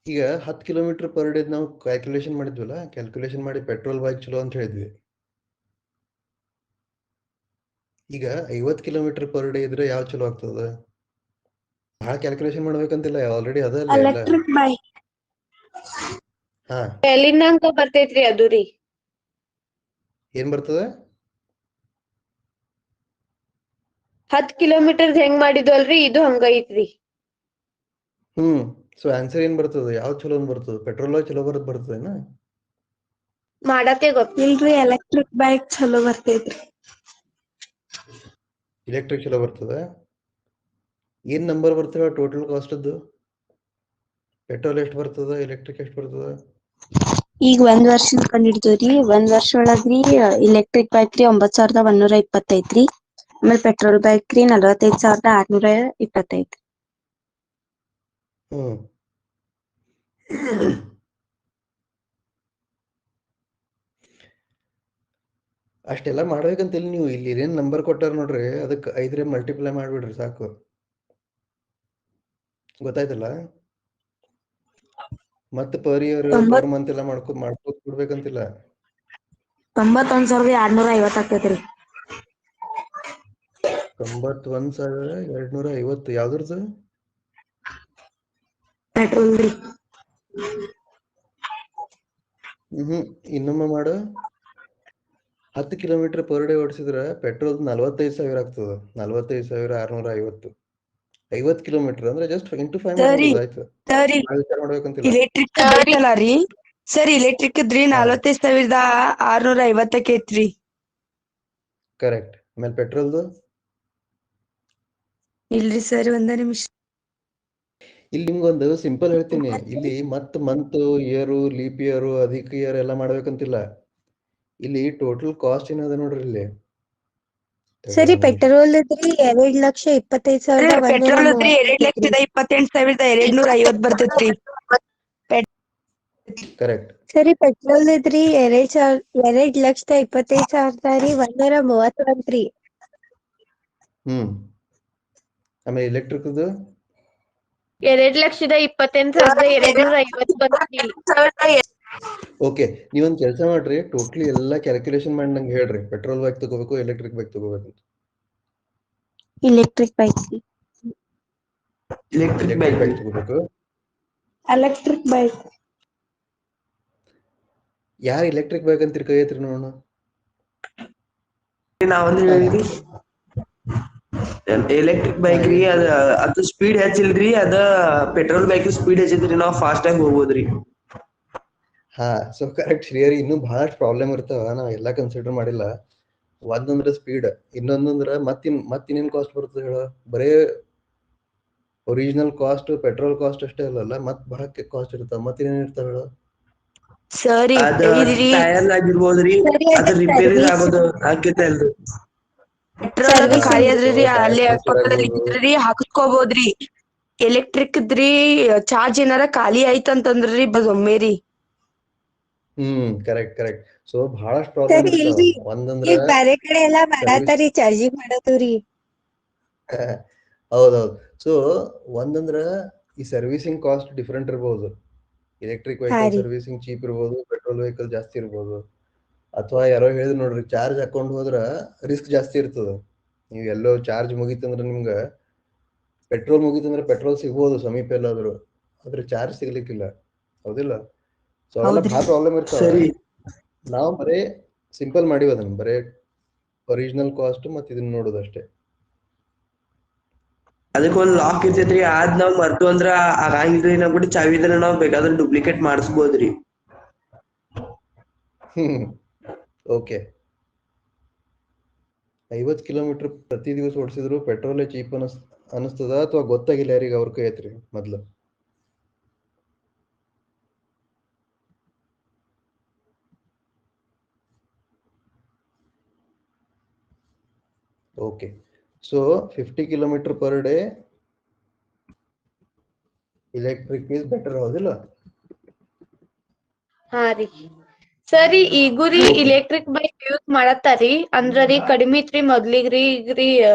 ಈಗ 10 ಕಿಲೋಮೀಟರ್ ಪರ್ ಡೇ ನಾವು ಕ್ಯಾಲ್ಕುಲೇಷನ್ ಮಾಡಿದ್ವಲ್ಲ, ಕ್ಯಾಲ್ಕುಲೇಷನ್ ಮಾಡಿ ಪೆಟ್ರೋಲ್ ಬೈಕ್ ಚಲೋ ಅಂತ ಹೇಳಿದ್ವಿ. ಈಗ 50 ಕಿಲೋಮೀಟರ್ ಪರ್ ಡೇ ಇದ್ರೆ ಯಾವ ಚಲೋ ಆಗ್ತದ? ಬಹಳ ಕ್ಯಾಲ್ಕುಲೇಷನ್ ಮಾಡ್ಬೇಕಂತಿಲ್ಲ, ಆಲ್ರೆಡಿ ಅದಲ್ಲ ಎಲ್ಲ. Electric bike. ಹಾ, ಎಲ್ಲಿಂದಂಕ ಬರ್ತೈತ್ರಿ ಅದು ರೀ? ಏನ್ ಬರ್ತದೆ? 10 ಕಿಲೋಮೀಟರ್ ಹೆಂಗ್ ಮಾಡಿದ್ವಲ್ರಿ, ಇದು ಹಂಗ ಐತ್ರಿ. ಸೊ ಆನ್ಸರ್ ಏನ್ ಬರ್ತದೆ? ಯಾವ ಚಲೋ ಬರ್ತದೆ? ಪೆಟ್ರೋಲ್ ಚಲೋ ಬರ್ತದೇನಾ? ಮಾಡಕ್ಕೆ ಇಲ್ರಿ, ಎಲೆಕ್ಟ್ರಿಕ್ ಬೈಕ್ ಚಲೋ ಬರ್ತೈತ್ರಿ. ಎಲೆಕ್ಟ್ರಿಕ್ ಚಲೋ ಬರ್ತದೆ. ಏನ್ ನಂಬರ್ ಬರ್ತವೆ ಟೋಟಲ್ ಕಾಸ್ಟ್? ಪೆಟ್ರೋಲ್ ಎಷ್ಟು ಬರ್ತದ, ಎಲೆಕ್ಟ್ರಿಕ್ ಎಷ್ಟು ಬರ್ತದ? ಈಗ 1 ವರ್ಷದ ಕಂಡಿಡ್ತೀವ್ರಿ. 1 ವರ್ಷ ಒಳಗ್ರಿ ಇಲೆಕ್ಟ್ರಿಕ್ ಬೈಕ್ ರೀ 9,125 ರೀ. ಆಮೇಲೆ ಪೆಟ್ರೋಲ್ ಬೈಕ್ ರೀ 45,625. ಹ್ಮ್ ಅಷ್ಟೆಲ್ಲ ಮಾಡ್ಬೇಕಂತಿಲ್ಲ ನೀವು. ಇಲ್ಲಿ ಏನ್ ನಂಬರ್ ಕೊಟ್ಟಾರ ನೋಡ್ರಿ, ಅದಕ್ಕೆ 5 ಮಲ್ಟಿಪ್ಲೈ ಮಾಡ್ಬಿಡ್ರಿ ಸಾಕು. ಗೊತ್ತಾಯ್ತಲ್ಲ? ಮತ್ತೆ ಪರ್ ಇಯರ್ ಪರ್ ಮಂತ್ ಎಲ್ಲ ಮಾಡ್ಕೋತ ಬಿಡ್ಬೇಕಂತಿಲ್ಲ. 91,250 ಆಗ್ತೈತ್ರಿ. 91,250 ಯಾವ್ದ್ರದ್ದು? ಪೆಟ್ರೋಲ್ ರೀ. ಇನ್ನೊಮ್ಮೆ ಮಾಡು. 10 ಕಿಲೋಮೀಟರ್ ಪರ್ ಡೇ ಓಡಿಸಿದ್ರೆ ಪೆಟ್ರೋಲ್ 45,000 ಆಗ್ತದೆ. 45,650. 50 ಕಿಲೋಮೀಟರ್ ಅಂದ್ರೆ ಜಸ್ಟ್ ಇಂಟು 5 ಮಾಡ್ಬಿಡುದು ಆಯ್ತು. ಸರಿ ವಿಚಾರ ಮಾಡ್ಬೇಕಂತಿಲ್ಲ. ಇಲೆಕ್ಟ್ರಿಕ್ ಬೈಕ್ ರೀ. ಸರ್ ಇಲೆಕ್ಟ್ರಿಕ್ ಇದ್ರಿ 45,650 ಐತ್ರಿ. ಕರೆಕ್ಟ್. ಆಮೇಲೆ ಪೆಟ್ರೋಲ್ದು ಇಲ್ರಿ ಸರ್ ಒಂದ ನಿಮಿಷ. ಇಲ್ಲಿ ನಿಮ್ಗೊಂದು ಸಿಂಪಲ್ ಹೇಳ್ತೀನಿ. ಇಲ್ಲಿ ಮತ್ ಮಂತ್ ಇಯರು ಲೀಪ್ ಇಯರು ಅಧಿಕ ಇಯರ್ ಎಲ್ಲ ಮಾಡ್ಬೇಕಂತಿಲ್ಲ. ಇಲ್ಲಿ ಟೋಟಲ್ ಕಾಸ್ಟ್ ಏನದ ನೋಡ್ರಿ ಇಲ್ಲಿ. ಸರಿ ಪೆಟ್ರೋಲ್ ಇದ್ರಿ 2,25,130. ಪೆಟ್ರೋಲ್ ಇದ್ರಿ 2,28,250 ಬರ್ತೈತ್ರಿ. ಕರೆಕ್ಟ್. ಸರಿ ಪೆಟ್ರೋಲ್ ಇದ್ರಿ 2,25,130 ಬಂತ್ರಿ. ಆಮೇಲೆ ಎಲೆಕ್ಟ್ರಿಕ್ದು 2,28,250 ಬಂತ್ರಿ. ಓಕೆ. ನೀವೊಂದ್ ಕೆಲಸ ಮಾಡ್ರಿ, ಟೋಟಲಿ ಎಲ್ಲಾ ಕ್ಯಾಲ್ಕುಲೇಷನ್ ಮಾಡಿ ನಂಗೆ ಹೇಳ್ರಿ. ಪೆಟ್ರೋಲ್ ಬೈಕ್ ತಗೋಬೇಕು, ಎಲೆಕ್ಟ್ರಿಕ್ ಬೈಕ್ ತಗೋಬೇಕು? Electric bike. ಎಲೆಕ್ಟ್ರಿಕ್ ಬೈಕ್ ತಗೋಬೇಕು. Electric bike. ಯಾರು ಎಲೆಕ್ಟ್ರಿಕ್ ಬೈಕ್ ಅಂತ ಕೈ ಐತ್ರಿ ನೋಡೋಣ. ನಾವಂದ್ರೆ ಹೇಳಿದ್ರಿ ಎಲೆಕ್ಟ್ರಿಕ್ ಬೈಕ್ ರೀ. ಅದ ಸ್ಪೀಡ್ ಹೆಚ್ಚಿಲ್ರಿ. ಅದ ಪೆಟ್ರೋಲ್ ಬೈಕ್ ಸ್ಪೀಡ್ ಹೆಚ್ಚೈತ್ರಿ. ನಾವ್ ಫಾಸ್ಟ್ ಆಗಿ ಹೋಗ್ಬೋದ್ರಿ. So correct Srihari. ಇನ್ನೂ ಬಹಳಷ್ಟು ಪ್ರಾಬ್ಲಮ್ ಇರ್ತಾವ, ನಾವ್ ಎಲ್ಲಾ ಕನ್ಸಿಡರ್ ಮಾಡಿಲ್ಲ. ಒಂದಂದ್ರ ಸ್ಪೀಡ್, ಇನ್ನೊಂದಂದ್ರ ಮತ್ತಿನ್ನೇನ್ ಕಾಸ್ಟ್ ಬರ್ತದೆ ಹೇಳ. ಬರೇ ಒರಿಜಿನಲ್ ಕಾಸ್ಟ್ ಪೆಟ್ರೋಲ್ ಕಾಸ್ಟ್ ಅಷ್ಟೇ ಅಲ್ಲಲ್ಲ, ಮತ್ ಬಹಳ ಕಾಸ್ಟ್ ಇರ್ತಾವ. ಮತ್ತಿನ್ನೇನ್ ಇರ್ತಾವ ಹೇಳ. ಸರಿ ಅದ ಟೈರ್ ಆಗಿರ್ಬೋದ್ರಿ. ಅದ ರಿಪೇರಿ ಆಗೋದು ಆಕೇತಲ್ರಿ. ಪೆಟ್ರೋಲ್ ಖಾಲಿ ಆದ್ರಿ ಟೈರ್ ಅಲ್ಲಿ ಪಂಕ್ಚರ್ ಪಕ್ಕದಲ್ಲಿ ಆಗ್ಬೋದು. ಇದ್ರಿ ಹಾಕಿಸ್ಕೋಬೋದ್ರಿ. ಎಲೆಕ್ಟ್ರಿಕ್ ಇದ್ರಿ ಚಾರ್ಜ್ ಏನಾರ ಖಾಲಿ ಆಯ್ತಂತಂದ್ರಿ ಒಮ್ಮೆರಿ. ಕರೆಕ್ಟ್. ಸೊ ಬಹಳಷ್ಟು ಪ್ರಾಬ್ಲಮ್ ಸರಿ ಇರ್ತಾವ. ಇಲ್ರಿ, ಒಂದಂದ್ರ ಈಗ ಬ್ಯಾರೆ ಕಡೆ ಎಲ್ಲಾ ಸರ್ವಿಸ್. ಮಾಡಾತಾರಿ ಚಾರ್ಜಿಂಗ್ ಮಾಡೋದು ರೀ. ಹೌದೌದು. ಸೊ ಒಂದಂದ್ರ ಈ ಸರ್ವಿಸಿಂಗ್ ಕಾಸ್ಟ್ ಡಿಫ್ರೆಂಟ್ ಇರ್ಬೋದು. ಎಲೆಕ್ಟ್ರಿಕ್ ಹಾ ವೆಹಿಕಲ್ ರೀ. ಸರ್ವಿಸಿಂಗ್ ಚೀಪ್ ಇರ್ಬೋದು, ಪೆಟ್ರೋಲ್ ವೆಹಿಕಲ್ ಜಾಸ್ತಿ ಇರ್ಬೋದು. ಅಥವಾ ಯಾರೋ ಹೇಳಿದ್ರು ನೋಡ್ರಿ, ಚಾರ್ಜ್ ಹಾಕೊಂಡ್ ಹೋದ್ರ ರಿಸ್ಕ್ ಜಾಸ್ತಿ ಇರ್ತದ. ನೀವು ಎಲ್ಲೋ ಚಾರ್ಜ್ ಮುಗೀತಂದ್ರ ನಿಮ್ಗ ಪೆಟ್ರೋಲ್ ಮುಗೀತಂದ್ರೆ ಪೆಟ್ರೋಲ್ ಸಿಗ್ಬೋದು ಸಮೀಪ ಎಲ್ಲಾದ್ರು, ಆದ್ರೆ ಚಾರ್ಜ್ ಸಿಗ್ಲಿಕ್ಕಿಲ್ಲ. ಹೌದಿಲ್ಲ? ಸೊ ಅವೆಲ್ಲ ಬಹಳ ಪ್ರಾಬ್ಲಮ್ ಇರ್ತಾವ. ಸರಿ. ನಾವು ಬರೇ ಸಿಂಪಲ್ ಮಾಡಿವಿ ಅದನ್ನ, ಬರೇ ಒರಿಜಿನಲ್ ಕಾಸ್ಟ್ ಮತ್ತೆ ಇದನ್ನ ನೋಡೋದು ಅಷ್ಟೇ. ಅದಕ್ಕೊಂದ್ ಲಾಕ್ ಇರ್ತೈತ್ರಿ. ಅದ್ ನಾವ್ ಮರ್ತು ಅಂದ್ರ ಆಗಂಗಿಲ್ರಿ. ನಮ್ ಕಡೆ ಚಾವಿ ಇದ್ರ ನಾವ್ ಬೇಕಾದ್ರೆ ಡೂಪ್ಲಿಕೇಟ್ ಮಾಡಿಸ್ಬೋದ್ರಿ. ಓಕೆ. 50 ಕಿಲೋಮೀಟರ್ ಪ್ರತಿ ದಿವಸ ಓಡಿಸಿದ್ರು ಪೆಟ್ರೋಲೇ ಚೀಪ್ ಅನಿಸ್ತದ, ಅಥವಾ ಗೊತ್ತಾಗಿಲ್ಲ ಯಾರಿಗೆ ಅವ್ರ ಕೈ ಐತ್ರಿ ಮೊದ್ಲು? Okay. So 50 kilometre per day electric is better, ಹೌದಿಲ್ಲ? ಹಾ ರೀ. ಸರಿ ಈಗೂರಿ ಇಲೆಕ್ಟ್ರಿಕ್ ಬೈಕ್ ಯೂಸ್ ಮಾಡತ್ತಾರಿ ಅಂದ್ರ ರೀ ಕಡಿಮೆ ಇತ್ರಿ ಮೊದ್ಲಿಗ್ರಿ. ಈಗ್ರಿ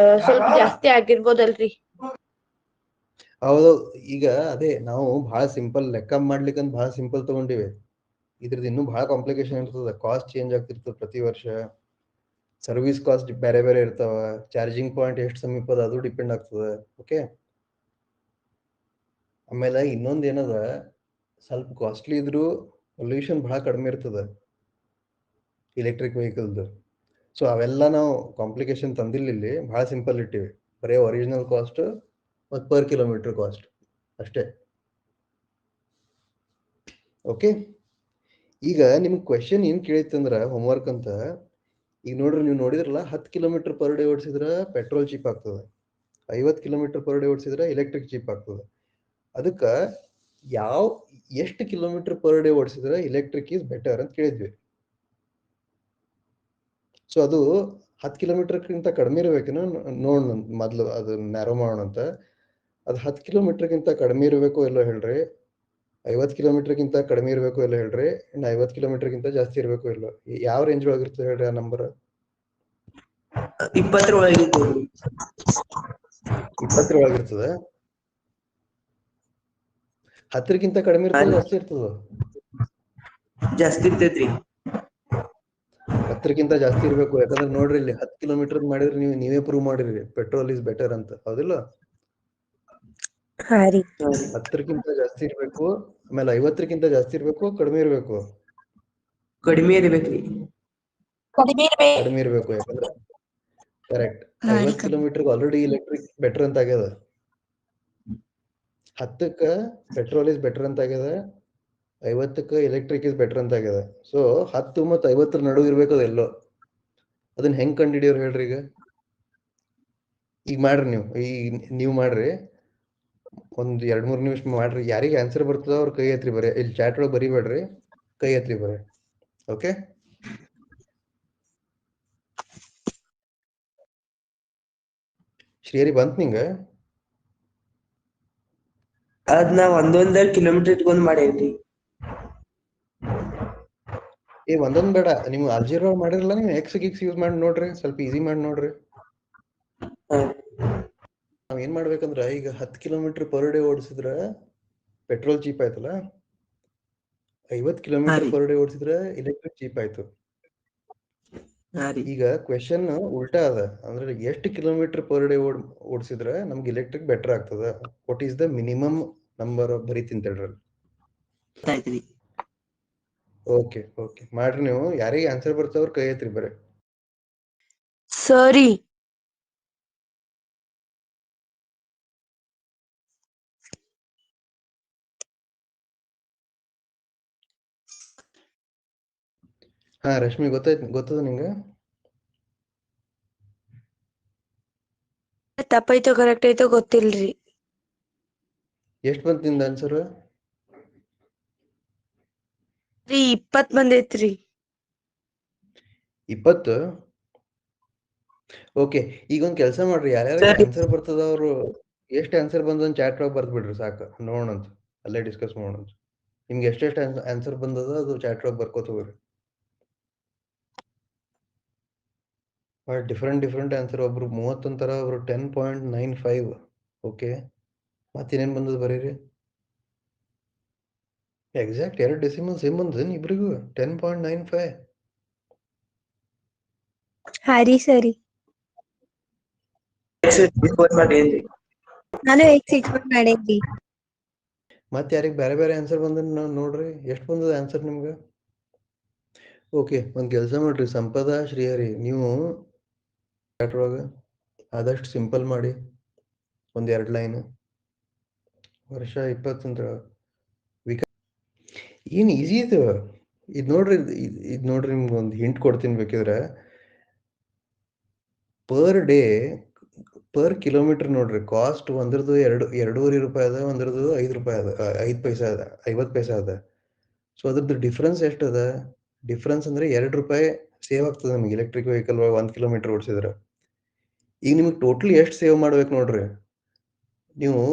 ಸ್ವಲ್ಪ ಜಾಸ್ತಿ ಆಗಿರ್ಬೋದಲ್ರಿ? ಹೌದು. ಈಗ ಅದೇ ನಾವು ಬಹಳ ಸಿಂಪಲ್ ಲೆಕ್ಕ ಮಾಡ್ಲಿಕ್ಕಂತ ಬಹಳ ಸಿಂಪಲ್ ತಗೊಂಡಿವಿ. ಇದ್ರದ್ದು ಇನ್ನೂ ಬಹಳ ಕಾಂಪ್ಲಿಕೇಶನ್ ಇರ್ತದ. ಕಾಸ್ಟ್ ಚೇಂಜ್ ಆಗ್ತಿರ್ತದೆ ಪ್ರತಿ ವರ್ಷ. ಸರ್ವಿಸ್ ಕಾಸ್ಟ್ ಬೇರೆ ಬೇರೆ ಇರ್ತಾವ. ಚಾರ್ಜಿಂಗ್ ಪಾಯಿಂಟ್ ಎಷ್ಟು ಸಮೀಪ ಅದ ಅದು ಡಿಪೆಂಡ್ ಆಗ್ತದೆ. ಓಕೆ. ಆಮೇಲೆ ಇನ್ನೊಂದ್ ಏನದ, ಸ್ವಲ್ಪ ಕಾಸ್ಟ್ಲಿ ಇದ್ರು ಪೊಲ್ಯೂಷನ್ ಬಹಳ ಕಡಿಮೆ ಇರ್ತದೆ ಇಲೆಕ್ಟ್ರಿಕ್ ವೆಹಿಕಲ್ದು. ಸೊ ಅವೆಲ್ಲ ನಾವು ಕಾಂಪ್ಲಿಕೇಶನ್ ತಂದಿಲ್ಲ ಇಲ್ಲಿ, ಬಹಳ ಸಿಂಪಲ್ ಇಟ್ಟಿವಿ. ಬರೀ ಒರಿಜಿನಲ್ ಕಾಸ್ಟ್ ಮತ್ತು ಪರ್ ಕಿಲೋಮೀಟರ್ ಕಾಸ್ಟ್ ಅಷ್ಟೇ. ಓಕೆ. ಈಗ ನಿಮ್ಗೆ ಕ್ವೆಶನ್ ಏನ್ ಕೇಳಿತ್ತಂದ್ರ ಹೋಮ್ವರ್ಕ್ ಅಂತ, ಈಗ ನೋಡ್ರಿ ನೀವು ನೋಡಿದ್ರಲ್ಲ 10 ಕಿಲೋಮೀಟರ್ ಪರ್ ಡೇ ಓಡಿಸಿದ್ರೆ ಪೆಟ್ರೋಲ್ ಚೀಪ್ ಆಗ್ತದೆ, 50 ಕಿಲೋಮೀಟರ್ ಪರ್ ಡೇ ಓಡಿಸಿದ್ರೆ ಎಲೆಕ್ಟ್ರಿಕ್ ಚೀಪ್ ಆಗ್ತದೆ. ಅದಕ್ಕೆ ಎಷ್ಟು ಕಿಲೋಮೀಟರ್ ಪರ್ ಡೇ ಓಡಿಸಿದ್ರೆ ಇಲೆಕ್ಟ್ರಿಕ್ ಈಸ್ ಬೆಟರ್ ಅಂತ ಕೇಳಿದ್ವಿ. ಸೊ ಅದು 10 ಕಿಲೋಮೀಟರ್ಗಿಂತ ಕಡಿಮೆ ಇರಬೇಕೇನೋ ನೋಡ್ ಮೊದ್ಲು ಅದು ನ್ಯಾರೋ ಮಾಡೋಣ ಅಂತ. ಅದು 10 ಕಿಲೋಮೀಟರ್ಗಿಂತ ಕಡಿಮೆ ಇರಬೇಕು ಎಲ್ಲೋ ಹೇಳ್ರಿ, 50 ಕಿಲೋಮೀಟರ್ಗಿಂತ ಕಡಿಮೆ ಇರಬೇಕು ಎಲ್ಲ ಹೇಳ್ರಿ, ಇನ್ನು 50 ಕಿಲೋಮೀಟರ್ಗಿಂತ ಜಾಸ್ತಿ ಇರಬೇಕು ಇಲ್ಲ, ಯಾವ ರೇಂಜ್ ಒಳಗಿರ್ತದೆ ಹೇಳ್ರಿ ಆ ನಂಬರ್? 20 ಒಳಗಿರ್ತದೆ. 20 ಒಳಗಿರ್ತದ? 10ಕ್ಕಿಂತ ಕಡಿಮೆ ಇರ್ತದ ಜಾಸ್ತಿ ಇರ್ತದ? ಜಾಸ್ತಿ ಇರ್ತೈತ್ರಿ. 10ಕ್ಕಿಂತ ಜಾಸ್ತಿ ಇರ್ಬೇಕು. ಯಾಕಂದ್ರೆ ನೋಡ್ರಿ ಇಲ್ಲಿ 10 ಕಿಲೋಮೀಟರ್ ಮಾಡಿದ್ರೆ ನೀವೇ ಪ್ರೂವ್ ಮಾಡಿರಿ ಪೆಟ್ರೋಲ್ ಇಸ್ ಬೆಟರ್ ಅಂತ, ಹೌದಿಲ್ಲ? ಹಾ ರೀ. 10ಕ್ಕಿಂತ ಜಾಸ್ತಿ ಇರ್ಬೇಕು, ಆಮೇಲೆ 50ಕ್ಕಿಂತ ಜಾಸ್ತಿ ಇರ್ಬೇಕು, ಕಡಿಮೆ ಇರ್ಬೇಕು? ಕಡಿಮೆ ಇರ್ಬೇಕ್ರಿ. ಕಡಿಮೆ ಇರ್ಬೇಕು. ಯಾಕಂದ್ರೆ ಕರೆಕ್ಟ್, ಹಾ ರೀ 50 ಕಿಲೋಮೀಟರ್ ಆಲ್ರೆಡಿ ಇಲೆಕ್ಟ್ರಿಕ್ ಬೆಟರ್ ಅಂತ ಆಗ್ಯದ. 10ಕ್ಕ ಪೆಟ್ರೋಲ್ ಇಸ್ ಬೆಟರ್ ಅಂತ ಆಗ್ಯದ, 50ಕ್ಕ ಎಲೆಕ್ಟ್ರಿಕ್ ಇಸ್ ಬೆಟರ್ ಅಂತ ಆಗ್ಯದ. ಸೊ 10 ಮತ್ತು 50 ನಡುವೆ ಇರ್ಬೇಕು ಅದೆಲ್ಲೋ. ಅದನ್ನ ಹೆಂಗ್ ಕಂಡಿಡಿಯೋರು ಹೇಳ್ರಿ? ಈಗ ಮಾಡ್ರಿ ನೀವು ಮಾಡ್ರಿ, ಒಂದ್ 2-3 ನಿಮಿಷ ಮಾಡ್ರಿ. ಯಾರಿಗೆ ಆನ್ಸರ್ ಬರ್ತದ ಅವ್ರ ಕೈ ಎತ್ರಿ ಬರೀ, ಇಲ್ಲಿ ಚಾಟ್ ಒಳಗೆ ಬರಿಬೇಡ್ರಿ, ಕೈ ಎತ್ರಿ ಬರೀ. ಓಕೆ, ಶ್ರೀಹರಿ ಬಂತ್ ನಿಂಗ? ಅದ್ ನಾ ಒಂದೊಂದ್ ಕಿಲೋಮೀಟರ್ ಇಟ್ಕೊಂಡ್ ಮಾಡೇನ್ರಿ. ಒಂದೊಂದ್ ಬೇಡ, ನೀವು ಅಲ್ಜಿಬ್ರಾ ಮಾಡಿರಲ್ಲ, ನೀವು ಎಕ್ಸ್ ಯೂಸ್ ಮಾಡಿ ನೋಡ್ರಿ, ಸ್ವಲ್ಪ ಈಸಿ ಮಾಡಿ ನೋಡ್ರಿ. ನಾವ್ ಏನ್ ಮಾಡ್ಬೇಕಂದ್ರ ಈಗ 10 ಕಿಲೋಮೀಟರ್ ಪರ್ ಡೇ ಓಡಿಸಿದ್ರ ಪೆಟ್ರೋಲ್ ಚೀಪ್ ಆಯ್ತಲ್ಲ, 50 ಕಿಲೋಮೀಟರ್ ಪರ್ ಡೇ ಓಡಿಸಿದ್ರ ಇಲೆಕ್ಟ್ರಿಕ್ ಚೀಪ್ ಆಯ್ತು. ಈಗ ಕ್ವೆಶನ್ ಉಲ್ಟಾ ಅದ, ಅಂದ್ರೆ ಎಷ್ಟು ಕಿಲೋಮೀಟರ್ ಪರ್ ಡೇ ಓಡಿಸಿದ್ರೆ ನಮ್ಗೆ ಇಲೆಕ್ಟ್ರಿಕ್ ಬೆಟರ್ ಆಗ್ತದ? What is the minimum number ಬರೀತೀನಿ ತಡ್ರಿ. ಓಕೆ ಮಾಡ್ರಿ ನೀವು. ಯಾರಿಗೆ ಆನ್ಸರ್ ಬರ್ತಾವ್ರ ಕೈ ಎತ್ರಿ ಬರೀ. ಸರಿ. ಹಾ ರಶ್ಮಿ, ಗೊತ್ತದ ನಿಂಗ? ತಪ್ಪೈತೋ ಕರೆಕ್ಟ್ ಐತೋ ಗೊತ್ತಿಲ್ರಿ. ಎಷ್ಟ್ ಬಂತ ನಿಂದ ಆನ್ಸರ್? 20 ಬಂದೈತ್ರಿ. 20? ಓಕೆ, ಈಗ ಒಂದ್ ಕೆಲಸ ಮಾಡ್ರಿ, ಯಾರ್ಯಾರಿಗೆ ಆನ್ಸರ್ ಬರ್ತದ ಅವ್ರು ಎಷ್ಟು ಆನ್ಸರ್ ಬಂದ ಚಾಟ್ ಒಳಗೆ ಬರ್ದ್ ಬಿಡ್ರಿ, ಸಾಕು. ನೋಡೋಣಂತ, ಅಲ್ಲೇ ಡಿಸ್ಕಸ್ ಮಾಡೋಣ. ನಿಮ್ಗೆ ಎಷ್ಟೆಷ್ಟು ಆನ್ಸರ್ ಬಂದದ ಅದು ಚಾಟ್ ಒಳಗೆ ಬರ್ಕೋತ ಹೋಗ್ರಿ. Different answer. ಒಬ್ರು 30 ಅಂತಾರ, ಒಬ್ರು 10.95. ಓಕೆ, ಮತ್ತೇನೇನ್ ಬಂದದ ಬರೀರಿ. ಎಕ್ಸಾಕ್ಟ್ 2 ಡೆಸಿಮಲ್ ಸೇಮ್ ಬಂದದ ಇಬ್ರಿಗೂ, 10.95. ಹಾ ರೀ ಸರಿ. ನಾನು X ಮಾಡೇನ್ರಿ. ಮತ್ತೆ ಯಾರಿಗೆ ಬೇರೆ ಬೇರೆ ಆನ್ಸರ್ ಬಂದ ನೋಡ್ರಿ, ಎಷ್ಟು ಬಂದದ ಆನ್ಸರ್ ನಿಮ್ಗೆ? ಓಕೆ, ಒಂದ್ ಕೆಲಸ ಮಾಡ್ರಿ ಸಂಪದ, ಶ್ರೀಹರಿ, ನೀವು ಆದಷ್ಟು ಸಿಂಪಲ್ ಮಾಡಿ, ಒಂದ್ 2 ಲೈನ್. ವರ್ಷ 20 ಅಂತ ಏನ್ ಈಸಿ ಇದು. ಇದು ನೋಡ್ರಿ ನಿಮ್ಗೆ ಒಂದು ಹಿಂಟ್ ಕೊಡ್ತೀನಿ ಬೇಕಿದ್ರೆ. ಪರ್ ಡೇ ಪರ್ ಕಿಲೋಮೀಟರ್ ನೋಡ್ರಿ, ಕಾಸ್ಟ್ ಒಂದ್ರದ್ದು 2.5 ರೂಪಾಯಿ ಅದ, ಒಂದ್ರದ್ದು 5 ರೂಪಾಯಿ ಅದ, 5 ಪೈಸೆ ಅದ, 50 ಪೈಸೆ ಅದ. ಸೊ ಅದ್ರದ್ದು ಡಿಫ್ರೆನ್ಸ್ ಎಷ್ಟದ? ಡಿಫ್ರೆನ್ಸ್ ಅಂದ್ರೆ 2 ರೂಪಾಯಿ ಸೇವ್ ಆಗ್ತದೆ ನಮಗೆ ಎಲೆಕ್ಟ್ರಿಕ್ ವೆಹಿಕಲ್ 1 ಕಿಲೋಮೀಟರ್ ಓಡಿಸಿದ್ರೆ. ಈಗ ನಿಮಗೆ ಟೋಟಲಿ ಎಷ್ಟು ಸೇವ್ ಮಾಡ್ಬೇಕು ನೋಡ್ರಿ. ನೀವು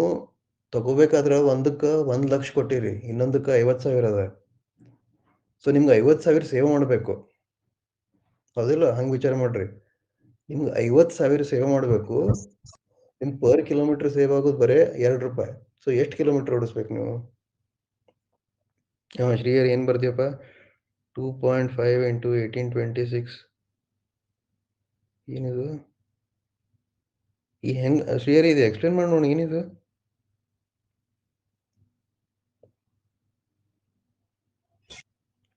ತಗೋಬೇಕಾದ್ರೆ ಒಂದಕ್ಕೆ 1 ಲಕ್ಷ ಕೊಟ್ಟಿರಿ, ಇನ್ನೊಂದಕ್ಕೆ 50,000 ಅದ. ಸೊ ನಿಮ್ಗೆ 50,000 ಸೇವ್ ಮಾಡಬೇಕು, ಹೌದಿಲ್ಲ? ಹಂಗೆ ವಿಚಾರ ಮಾಡ್ರಿ, ನಿಮ್ಗೆ 50,000 ಸೇವ್ ಮಾಡಬೇಕು. ನಿಮ್ ಪರ್ ಕಿಲೋಮೀಟರ್ ಸೇವ್ ಆಗೋದು ಬರೇ 2 ರೂಪಾಯಿ. ಸೊ ಎಷ್ಟು ಕಿಲೋಮೀಟರ್ ಓಡಿಸ್ಬೇಕು ನೀವು? ಶ್ರೀಹರಿ ಏನ್ ಬರ್ತೀಯಪ್ಪ? 2.5 into 1826. ಏನಿದು? ಈ ಹೆಂಗ್ ಶ್ರೀಹರಿ ಇದು ಎಕ್ಸ್ಪ್ಲೇನ್ ಮಾಡಿ ನೋಡಿ, ಏನಿದು?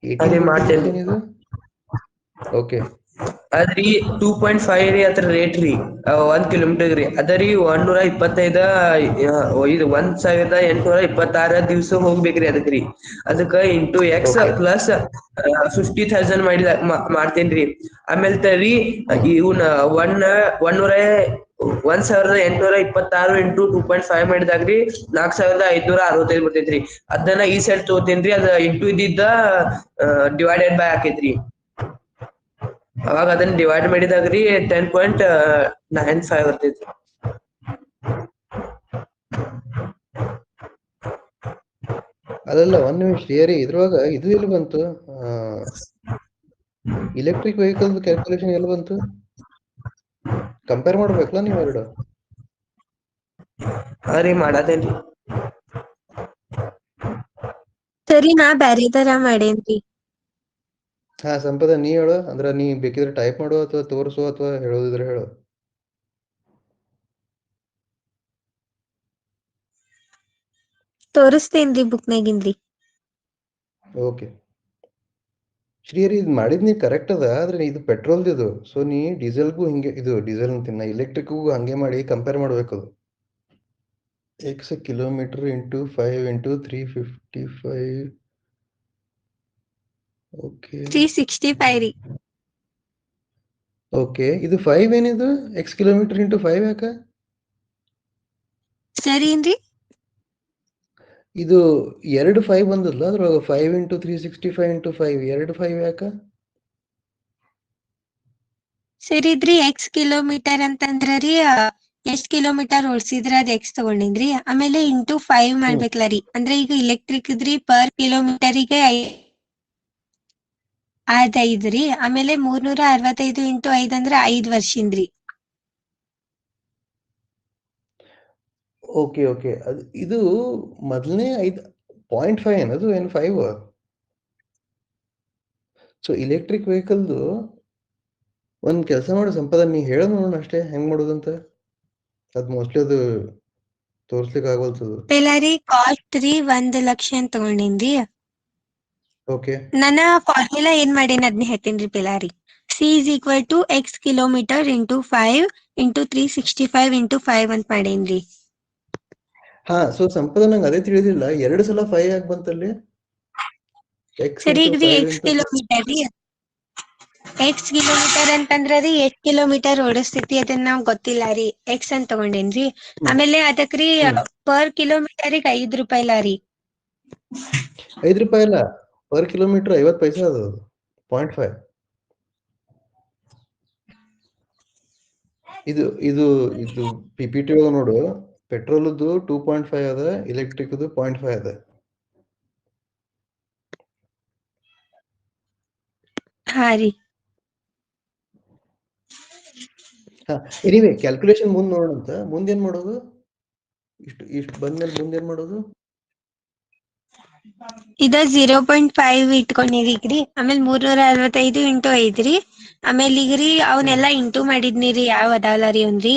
ಏನಿದು? ಓಕೆ, ಅದ್ರಿ 2.5 ರೀ ಅದ್ರ ರೇಟ್ ರೀ 1 ಕಿಲೋಮೀಟರ್ ರೀ ಅದರಿ 125 ಇದು 1826 ದಿವ್ಸ ಹೋಗ್ಬೇಕ್ರಿ ಅದಕ್ರಿ ಅದಕ್ಕ ಇಂಟು ಎಕ್ಸ್ ಓಕೆ ಪ್ಲಸ್ 50,000 ಮಾಡ್ತೇನ್ರಿ ಆಮೇಲೆ ತರಿ ಇವನ್ 1826 ಇಂಟು 2.5 ಮಾಡಿದಾಗ್ರಿ 4565 ಬರ್ತೈತ್ರಿ ಅದನ್ನ ಈ ಸೈಡ್ ತಗೋತೇನ್ರಿ ಅದ ಇಂಟು ಇದ್ದಿದ್ದ ಡಿವೈಡೆಡ್ ಬೈ ಆಕೈತ್ರಿ ಅವಾಗ ಅದನ್ನ ಡಿವೈಡ್ ಮಾಡಿದಾಗ್ರಿ 10.95 ಬರ್ತೈತಿ ಅಲ್ಲಲ್ಲ ಒಂದ್ ನಿಮಿಷ ಥಿಯರಿ ಇದ್ರೊಳಗ ಇದು ಎಲ್ಲಿ ಬಂತು ಇಲೆಕ್ಟ್ರಿಕ್ ವೆಹಿಕಲ್ ಕ್ಯಾಲ್ಕುಲೇಷನ್ ಎಲ್ಲಿ ಬಂತು ಕಂಪೇರ್ ಮಾಡ್ಬೇಕಲ್ಲ ನೀವು ಎರಡು ಹಾ ರೀ ಮಾಡತೇನ್ರಿ ಸರಿ ನಾ ಬ್ಯಾರೆ ತರ ಮಾಡೇನ್ರಿ. ಹಾ ಸಂಪದ ನೀ ಹೇಳು ಅಂದ್ರ ನೀ ಬೇಕಿದ್ರೆ ಟೈಪ್ ಮಾಡು ಅಥವಾ ತೋರಿಸು ಅಥವಾ ಹೇಳೋದಿದ್ರೆ ಹೇಳು. ತೋರಿಸ್ತೇನ್ರಿ ಬುಕ್ನಾಗಿಂದ್ರಿ. ಓಕೆ ಶ್ರೀಹರಿ ಇದು ಮಾಡಿದ್ ನೀ ಕರೆಕ್ಟ್ ಅದ ಆದ್ರೆ ಇದು ಪೆಟ್ರೋಲ್ ಇದು ಸೊ ನೀ ಡೀಸೆಲ್ಗೂ ಹಿಂಗೆ ಇದು ಡೀಸೆಲ್ ಅಂತಿನ ಇಲೆಕ್ಟ್ರಿಕ್ಗೂ ಹಂಗೆ ಮಾಡಿ ಕಂಪೇರ್ ಮಾಡ್ಬೇಕು ಅದು X kilometre into 5 into 355 okay 365 ರೀ. ಓಕೆ ಇದು 5 ಏನಿದು ಎಕ್ಸ್ ಕಿಲೋಮೀಟರ್ ಇಂಟು 5 ಯಾಕ ಸರಿ ಏನ್ರಿ ಇದು 2 5 ಬಂದಲ್ಲ ಅದ್ರೊಳಗ 5 ಇಂಟು 365 ಇಂಟು 5 2 5 ಯಾಕ ಸರಿ ಇದ್ರಿ ಎಕ್ಸ್ ಕಿಲೋಮೀಟರ್ ಅಂತಂದ್ರ ರೀ ಎಷ್ಟ್ ಕಿಲೋಮೀಟರ್ ಓಡ್ಸಿದ್ರ ಅದ್ ಎಕ್ಸ್ ತಗೊಂಡಿನ್ರಿ ಆಮೇಲೆ ಇಂಟು 5 ಮಾಡ್ಬೇಕಲ್ಲ ರೀ ಅಂದ್ರೆ ಈಗ ಇಲೆಕ್ಟ್ರಿಕ್ ಇದ್ರಿ ಪರ್ ಕಿಲೋಮೀಟರಿಗೆ 5 ರೀ ಆಮೇಲೆ 365 ಇಂಟು 5 ಅಂದ್ರ 5 ವರ್ಷಿಂದ್ರಿ. ಓಕೆ ಓಕೆ ಅದು ಇದು ಮೊದಲನೇ 5.5 ಏನದು ಏನು 5 ಸೊ ಇಲೆಕ್ಟ್ರಿಕ್ ವೆಹಿಕಲ್ದು ಒಂದ್ ಕೆಲಸ ಮಾಡು ಸಂಪದ ನೀ ಹೇಳ ನೋಡೋಣ ಅಷ್ಟೇ ಹೆಂಗ್ ಮಾಡೋದಂತ ಅದ್ ಮೋಸ್ಟ್ಲಿ ಅದು ತೋರ್ಸ್ಲಿಕ್ಕೆ ಆಗೋಲ್ತದ ಪೆಲಾ ರೀ ಕಾಸ್ಟ್ ರೀ 1 ಲಕ್ಷ ಅಂತ ತಗೊಂಡಿನ್ರಿ. ಓಕೆ ನನ್ನ ಫಾರ್ಮುಲಾ ಏನ್ ಮಾಡೇನಿ ಅದ್ನ ಹೇಳ್ತೇನ್ರಿ ಪೆಲಾ ರೀ C is equal to X kilometre into 5 into 365 into 5 ಅಂತ ಮಾಡೇನ್ರಿ. ಹಾ ಸೊ ಸಂಪದ ನಂಗೆ ಅದೇ ತಿಳಿದಿಲ್ಲ 2 ಸಲ 5 ಯಾಕೆ ಬಂತಲ್ಲಿ ಎಕ್ಸ್ ಸರಿ ಇಂಟು ಈಗ ರೀ 5 ಎಕ್ಸ್ ಇಂಟು ಕಿಲೋಮೀಟರ್ ರೀ ಎಕ್ಸ್ ಕಿಲೋಮೀಟರ್ ಅಂತಂದ್ರ ರೀ ಎಷ್ಟ್ ಕಿಲೋಮೀಟರ್ ಓಡಿಸ್ತೈತಿ ಅದನ್ನ ನಾವ್ ಗೊತ್ತಿಲ್ಲ ರೀ ಎಕ್ಸ್ ಅಂತ ತಗೊಂಡೇನ್ರಿ ಆಮೇಲೆ ಅದಕ್ರಿ ಪರ್ ಕಿಲೋಮೀಟರಿಗೆ 5 ರೂಪಾಯಿಲ ರೀ 5 ರೂಪಾಯಿ ಅಲ್ಲ ಪರ್ ಕಿಲೋಮೀಟರ್ 50 ಪೈಸೆ ಅದು 0.5 ಇದು ಇದು ಇದು ಪಿ ಪಿ ಟಿ ಒಳಗೆ ನೋಡು ಪೆಟ್ರೋಲ್ದು 2.5 ಅದ ಇಲೆಕ್ಟ್ರಿಕ್ 0.5 ಅದ ಹಾ ರೀ ಹಾ ಎನಿವೆ ಕ್ಯಾಲ್ಕುಲೇಷನ್ ಮುಂದೆ ನೋಡೋಣಂತ ಮುಂದೇನ್ ಮಾಡೋದು ಇಷ್ಟು ಬಂದ್ಮೇಲೆ ಮುಂದೇನ್ ಮಾಡೋದು ಇದ 0.5 ಇಟ್ಕೊಂಡಿರಿ ಆಮೇಲೆ 365 ಇಂಟು 5 ರೀ ಆಮೇಲೆ ಈಗ ರೀ ಅವನ್ನೆಲ್ಲಾ ಇಂಟು ಮಾಡಿದ್ನಿ ರೀ ಯಾವ ಅದಾವಲ್ಲ ರೀ ಅವ್ನ್ರಿ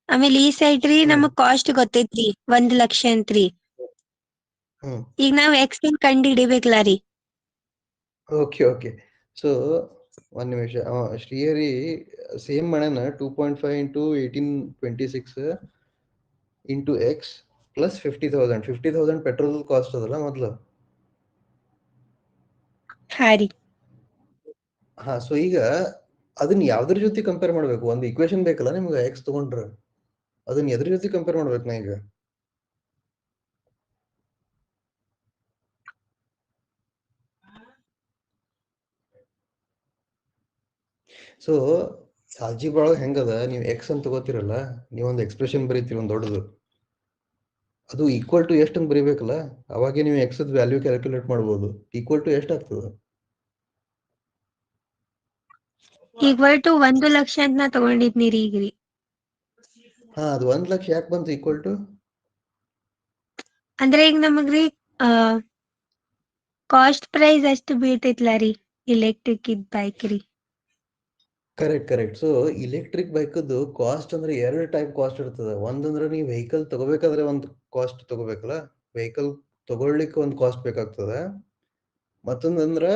ಆಮೇಲೆ ಈ ಸೈಡ್ ರೀ ನಮಗ್ ಕಾಸ್ಟ್ ಗೊತ್ತೈತ್ರಿ 1 ಲಕ್ಷ ಅಂತ್ರಿ ಈಗ ನಾವ್ ಎಕ್ಸ್ ಕಂಡು ಹಿಡಿಬೇಕಲ್ಲ ರೀ ಓಕೆ ಓಕೆ ಸೊ ಒಂದ್ ನಿಮಿಷ ಶ್ರೀಹರಿ ಸೇಮ್ ಮಾಡ್ಯಾನ 2.5 into 1826 into X plus 50,000 petrol cost ಅದಲ್ಲ ಮೊದ್ಲು ಹಾ ರೀ ಹಾ ಸೊ ಈಗ ಅದನ್ನ ಯಾವ್ದ್ರ ಜೊತೆ ಕಂಪೇರ್ ಮಾಡ್ಬೇಕು ಒಂದು ಇಕ್ವೇಶನ್ ಬೇಕಲ್ಲ ನಿಮ್ಗೆ ಎಕ್ಸ್ ತಗೊಂಡ್ರ ಅದನ್ನ ಎದ್ರ ಜೊತೆ ಕಂಪೇರ್ ಮಾಡ್ಬೇಕು ನಾ ಈಗ ಸೊ ಆಲ್ಜಿಬ್ರಾ ಒಳಗೆ ಹೆಂಗದ ನೀವು ಎಕ್ಸ್ ಅಂತ ತಗೋತಿರಲ್ಲ ನೀವೊಂದು ಎಕ್ಸ್ಪ್ರೆಷನ್ ಬರೀತೀರಿ ಒಂದು ದೊಡ್ಡದು ಅದು ಈಕ್ವಲ್ ಟು ಎಷ್ಟು ಅಂತ ಬರೀಬೇಕಲ್ಲ ಅವಾಗೆ ನೀವು ಎಕ್ಸ್ ವ್ಯಾಲ್ಯೂ ಕ್ಯಾಲ್ಕುಲೇಟ್ ಮಾಡ್ಬೋದು ಈಕ್ವಲ್ ಟು ಎಷ್ಟು ಆಗ್ತದೆ ಈಕ್ವಲ್ ಟು 1 ಲಕ್ಷ ಅಂತ ನಾ ತಗೊಂಡಿದ್ನಿ ರೀ ಈಗ ರೀ ಹಾ ಅದು 1 ಲಕ್ಷ ಯಾಕೆ ಬಂತು ಈಕ್ವಲ್ ಟು ಅಂದ್ರೆ ಈಗ ನಮಗ್ರಿ ಕಾಸ್ಟ್ ಪ್ರೈಸ್ ಅಷ್ಟು ಬೀಳ್ತೈತ್ಲಾ ರೀ ಇಲೆಕ್ಟ್ರಿಕ್ ಇದ್ ಬೈಕ್ ರೀ ಕರೆಕ್ಟ್ ಸೊ ಇಲೆಕ್ಟ್ರಿಕ್ ಬೈಕದ್ದು ಕಾಸ್ಟ್ ಅಂದ್ರೆ 2 ಟೈಪ್ ಕಾಸ್ಟ್ ಇರ್ತದೆ ಒಂದಂದ್ರೆ ನೀವು ವೆಹಿಕಲ್ ತಗೋಬೇಕಾದ್ರೆ ಒಂದು ಕಾಸ್ಟ್ ತಗೋಬೇಕಲ್ಲ ವೆಹಿಕಲ್ ತಗೊಳ್ಳಿಕ್ಕೆ ಒಂದು ಕಾಸ್ಟ್ ಬೇಕಾಗ್ತದೆ ಮತ್ತೊಂದಂದ್ರ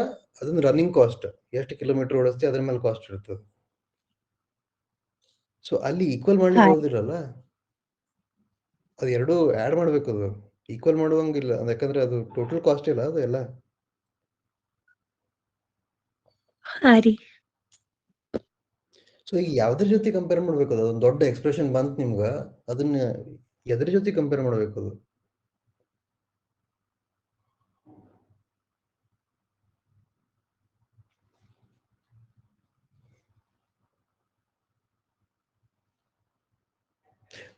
ಅದನ್ನ ರನ್ನಿಂಗ್ ಕಾಸ್ಟ್ ಎಷ್ಟು ಕಿಲೋಮೀಟರ್ ಓಡಿಸ್ತಿ ಅದ್ರ ಮೇಲೆ ಕಾಸ್ಟ್ ಇರ್ತದೆ ಸೊ ಅಲ್ಲಿ ಈಕ್ವಲ್ ಮಾಡ್ಲಿಕ್ಕೆ ಬರೋದಿಲ್ಲಲ್ಲ, ಅದು ಎರಡು ಆ್ಯಡ್ ಮಾಡ್ಬೇಕು. ಅದು ಈಕ್ವಲ್ ಮಾಡುವಂಗಿಲ್ಲ, ಯಾಕಂದ್ರೆ ಅದು ಟೋಟಲ್ ಕಾಸ್ಟ್ ಇಲ್ಲ ಅದು ಎಲ್ಲ. ಹಾ ರೀ. ಸೊ ಈಗ ಯಾವ್ದ್ರ ಜೊತೆ ಕಂಪೇರ್ ಮಾಡ್ಬೇಕು? ಅದು ಒಂದು ದೊಡ್ಡ ಎಕ್ಸ್ಪ್ರೆಷನ್ ಬಂತು ನಿಮ್ಗ, ಅದನ್ನ ಎದ್ರ ಜೊತೆ ಕಂಪೇರ್ ಮಾಡ್ಬೇಕು? ಅದು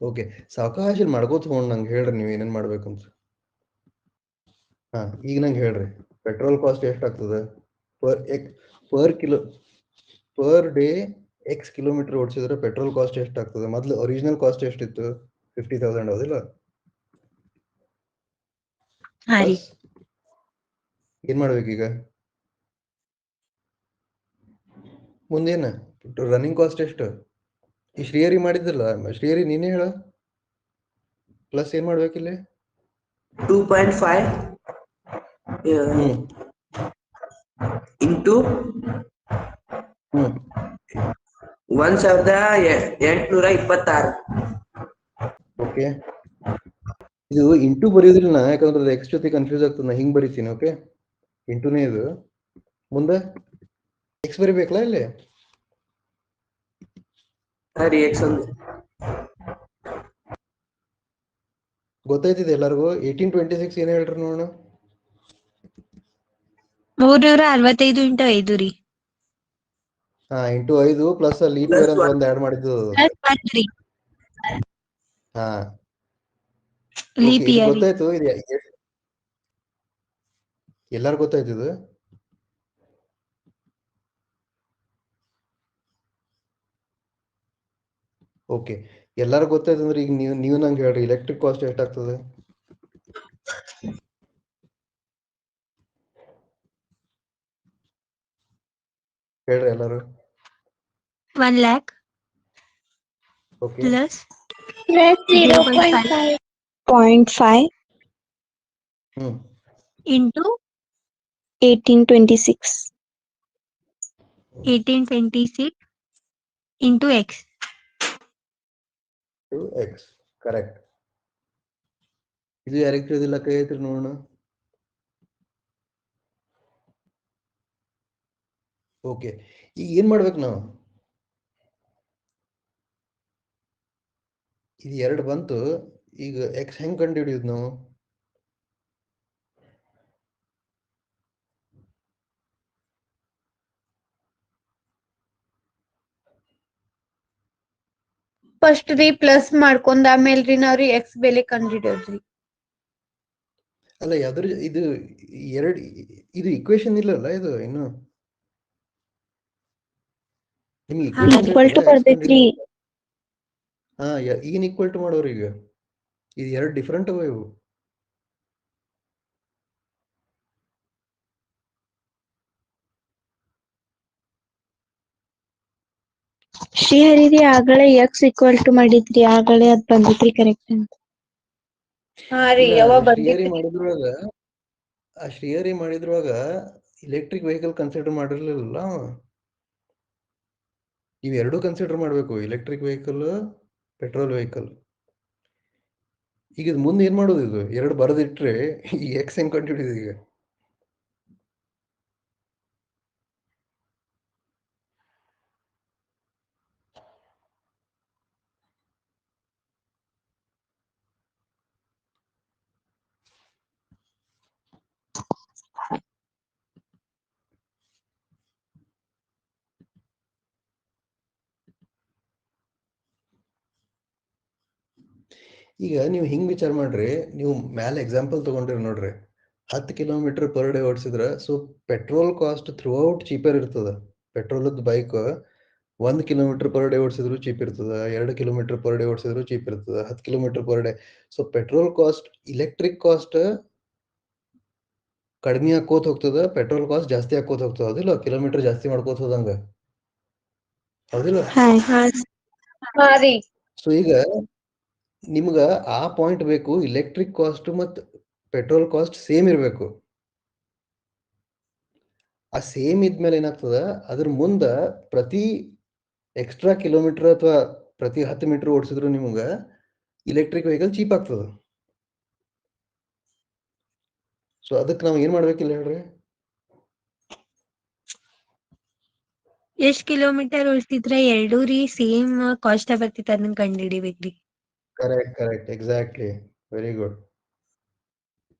ಓಕೆ, ಸಾವಕಾಶ ಮಾಡ್ಕೋತ ಹೋಗ್, ನಂಗೆ ಹೇಳ್ರಿ ನೀವು ಏನೇನ್ ಮಾಡ್ಬೇಕಂತ. ಹಾ, ಈಗ ನಂಗೆ ಹೇಳ್ರಿ, ಪೆಟ್ರೋಲ್ ಕಾಸ್ಟ್ ಎಷ್ಟಾಗ್ತದೆ ಪರ್ ಡೇ ಎಕ್ಸ್ ಕಿಲೋಮೀಟರ್ ಓಡಿಸಿದ್ರೆ ಪೆಟ್ರೋಲ್ ಕಾಸ್ಟ್ ಎಷ್ಟಾಗ್ತದೆ? ಮೊದ್ಲು ಒರಿಜಿನಲ್ ಕಾಸ್ಟ್ ಎಷ್ಟಿತ್ತು? 50,000 ಹೌದಿಲ್ಲ? ಹಾ ರೀ. ಪ್ಲಸ್ ಏನ್ ಮಾಡ್ಬೇಕೀಗ? ಮುಂದೇನ ರನ್ನಿಂಗ್ ಕಾಸ್ಟ್ ಎಷ್ಟು? ಈ ಶ್ರೀಹರಿ ಮಾಡಿದ್ದಿಲ್ಲ, ಶ್ರೀಹರಿ ನೀನೇ ಹೇಳ. ಪ್ಲಸ್ ಏನ್ ಮಾಡ್ಬೇಕಿಲ್ಲಿ? 2.5 ಇಂಟು 1,826. ಓಕೆ, ಇದು ಇಂಟು ಬರೆಯೋದಿಲ್ಲ ನಾ, ಯಾಕಂದ್ರೆ ಎಕ್ಸ್ ಜೊತೆ ಕನ್ಫ್ಯೂಸ್ ಆಗ್ತದೆ. ನಾ ಹಿಂಗ್ ಬರೀತೀನಿ. ಓಕೆ, ಇಂಟುನೇ ಇದು. ಮುಂದೆ ಎಕ್ಸ್ ಬರಿಬೇಕಲ್ಲ ಇಲ್ಲಿ? ಸರಿ, ಎಕ್ಸ್ ಒಂದು ಗೊತ್ತಾಯ್ತಿದೆ ಎಲ್ಲರಿಗೂ? 1826 ಏನ್ ಹೇಳ್ರಿ ನೋಡೋಣ. 365 ಇಂಟು 5 ರೀ. ಹಾ, ಇಂಟು 5 ಪ್ಲಸ್ ಲೀಪ್ ಇಯರ್ ಅಂತ ಒಂದು ಆಡ್ ಮಾಡಿದ್ದು. ಹಾ, ಲೀಪ್ ಇದು ಇಯರ್. ಗೊತ್ತಾಯ್ತು. ಇದು ಎಲ್ಲಾರು ಗೊತ್ತಾಯ್ತು ಇದು? ಓಕೆ, ಎಲ್ಲಾರು ಗೊತ್ತಾಯ್ತು ಅಂದ್ರೆ ಈಗ ನೀವು ನಂಗೆ ಹೇಳ್ರಿ, ಎಲೆಕ್ಟ್ರಿಕ್ ಕಾಸ್ಟ್ ಎಷ್ಟಾಗ್ತದೆ? ಹೇಳ್ರಿ ಎಲ್ಲಾರು. 1 lakh okay, plus 0.5 into 1826 1826 into x. X correct. ಇದು ಯಾರಿಗೆ ತಿಳಿದಿಲ್ಲ? ಕೈ ಐತ್ರಿ ನೋಡೋಣ. ಓಕೆ, ಈಗ ಏನ್ ಮಾಡ್ಬೇಕು ನಾವು? ಇದು 2 ಬಂತು. ಈಗ ಎಕ್ಸ್ ಹೆಂಗ್ ಕಂಡು ಹಿಡಿಯೋದು ನಾವು? ಫಸ್ಟ್ ರೀ ಪ್ಲಸ್ ಮಾಡ್ಕೊಂಡ್ ಆಮೇಲ್ರಿ ನಾವ್ರಿ ಎಕ್ಸ್ ಬೆಲೆ ಕಂಡಿಡಿಯೋದ್ರಿ. ಅಲ್ಲ, ಇದು ಇದು ಇಕ್ವೇಶನ್ ಇಲ್ಲಲ್ಲ, ಇದು ಇನ್ನು ನಿಮ್ಗೆ ಇಕ್ವೇಶನ್ ಈಕ್ವಲ್ ಟು ಬರ್ದೈತ್ರಿ. ಹಾ, ಈಗಿನ ಈಕ್ವಲ್ ಟು ಮಾಡೋರು. ಈಗ ಇದು 2 ಡಿಫ್ರೆಂಟ್ ಅವ ಇವು. ಶ್ರೀಹರಿ ಆಗಲೇ ಎಕ್ಸ್ ಈಕ್ವಲ್ ಟು ಮಾಡಿದ್ರಿ, ಆಗಲೇ ಅದ್ ಬಂದಿದ್ರಿ ಕರೆಕ್ಟ್ ಅಂತ. ಹಾ ರೀ, ಇಲ್ಲ, ಯಾವಾಗ ಶ್ರೀಹರಿ ಬಂದಿದ್ರಿ? ಮಾಡಿದ್ರೊಳಗ ಇಲೆಕ್ಟ್ರಿಕ್ ವೆಹಿಕಲ್ ಕನ್ಸಿಡರ್ ಮಾಡಿರ್ಲಿಲ್ಲ ಅವ. ಇವೆರಡೂ ಕನ್ಸಿಡರ್ ಮಾಡ್ಬೇಕು, ಎಲೆಕ್ಟ್ರಿಕ್ ವೆಹಿಕಲ್, ಪೆಟ್ರೋಲ್ ವೆಹಿಕಲ್. ಈಗ ಇದು ಮುಂದೆ ಏನ್ ಮಾಡೋದು? ಇದು 2 ಬರೆದಿಟ್ರೆ ಈ ಎಕ್ಸ್ ಹೆಂಗ್ ಕಂಡುಹಿಡಿಯೋದು ಈಗ? ಈಗ ನೀವು ಹಿಂಗ್ ವಿಚಾರ ಮಾಡ್ರಿ, ನೀವು ಮ್ಯಾಲೆ ಎಕ್ಸಾಂಪಲ್ ತಗೊಂಡ್ರಿ ನೋಡ್ರಿ, 10 ಕಿಲೋಮೀಟರ್ ಪರ್ ಡೇ ಓಡಿಸಿದ್ರ, so petrol cost throughout cheaper ಇರ್ತದ. ಪೆಟ್ರೋಲದ ಬೈಕ್ 1 ಕಿಲೋಮೀಟರ್ ಪರ್ ಡೇ ಓಡಿಸಿದ್ರು ಚೀಪ್ ಇರ್ತದ, 2 ಕಿಲೋಮೀಟರ್ ಪರ್ ಡೇ ಓಡಿಸಿದ್ರು ಚೀಪ್ ಇರ್ತದ, 10 kilometre per day. So petrol cost, electric cost ಕಡಿಮೆ ಆಕೋತ ಹೋಗ್ತದ, ಪೆಟ್ರೋಲ್ ಕಾಸ್ಟ್ ಜಾಸ್ತಿ ಆಕೋತ ಹೋಗ್ತದ. ಹೌದಿಲ್ಲ? ಕಿಲೋಮೀಟರ್ ಜಾಸ್ತಿ ಮಾಡ್ಕೋತ ಹೋದಂಗ, ಹೌದಿಲ್ಲ? ಹಾ ರೀ. ಸೊ ಈಗ ನಿಮ್ಗ ಆ ಪಾಯಿಂಟ್ ಬೇಕು, ಇಲೆಕ್ಟ್ರಿಕ್ ಕಾಸ್ಟ್ ಮತ್ತು ಪೆಟ್ರೋಲ್ ಕಾಸ್ಟ್ ಸೇಮ್ ಇರಬೇಕು. ಆ ಸೇಮ್ ಇದ್ಮೇಲೆ ಏನಾಗ್ತದ, ಅದ್ರ ಮುಂದ ಪ್ರತಿ ಎಕ್ಸ್ಟ್ರಾ ಕಿಲೋಮೀಟರ್ ಅಥವಾ ಪ್ರತಿ 10 ಮೀಟರ್ ಓಡಿಸಿದ್ರು ನಿಮ್ಗೆ ಇಲೆಕ್ಟ್ರಿಕ್ ವೆಹಿಕಲ್ ಚೀಪ್ ಆಗ್ತದೆ. ಸೊ ಅದಕ್ಕೆ ನಾವು ಏನ್ ಮಾಡ್ಬೇಕಿಲ್ಲ ಹೇಳ್ರಿ? ಎಷ್ಟ್ ಕಿಲೋಮೀಟರ್ ಓಡಿಸಿದ್ರೆ ಎರಡೂ ರೀ ಸೇಮ್ ಕಾಸ್ಟ್ ಬರ್ತಿತ್ತು ಅದನ್ನ ಕಂಡು ಹಿಡಿಬೇಕ್ರಿ. Correct exactly, very good.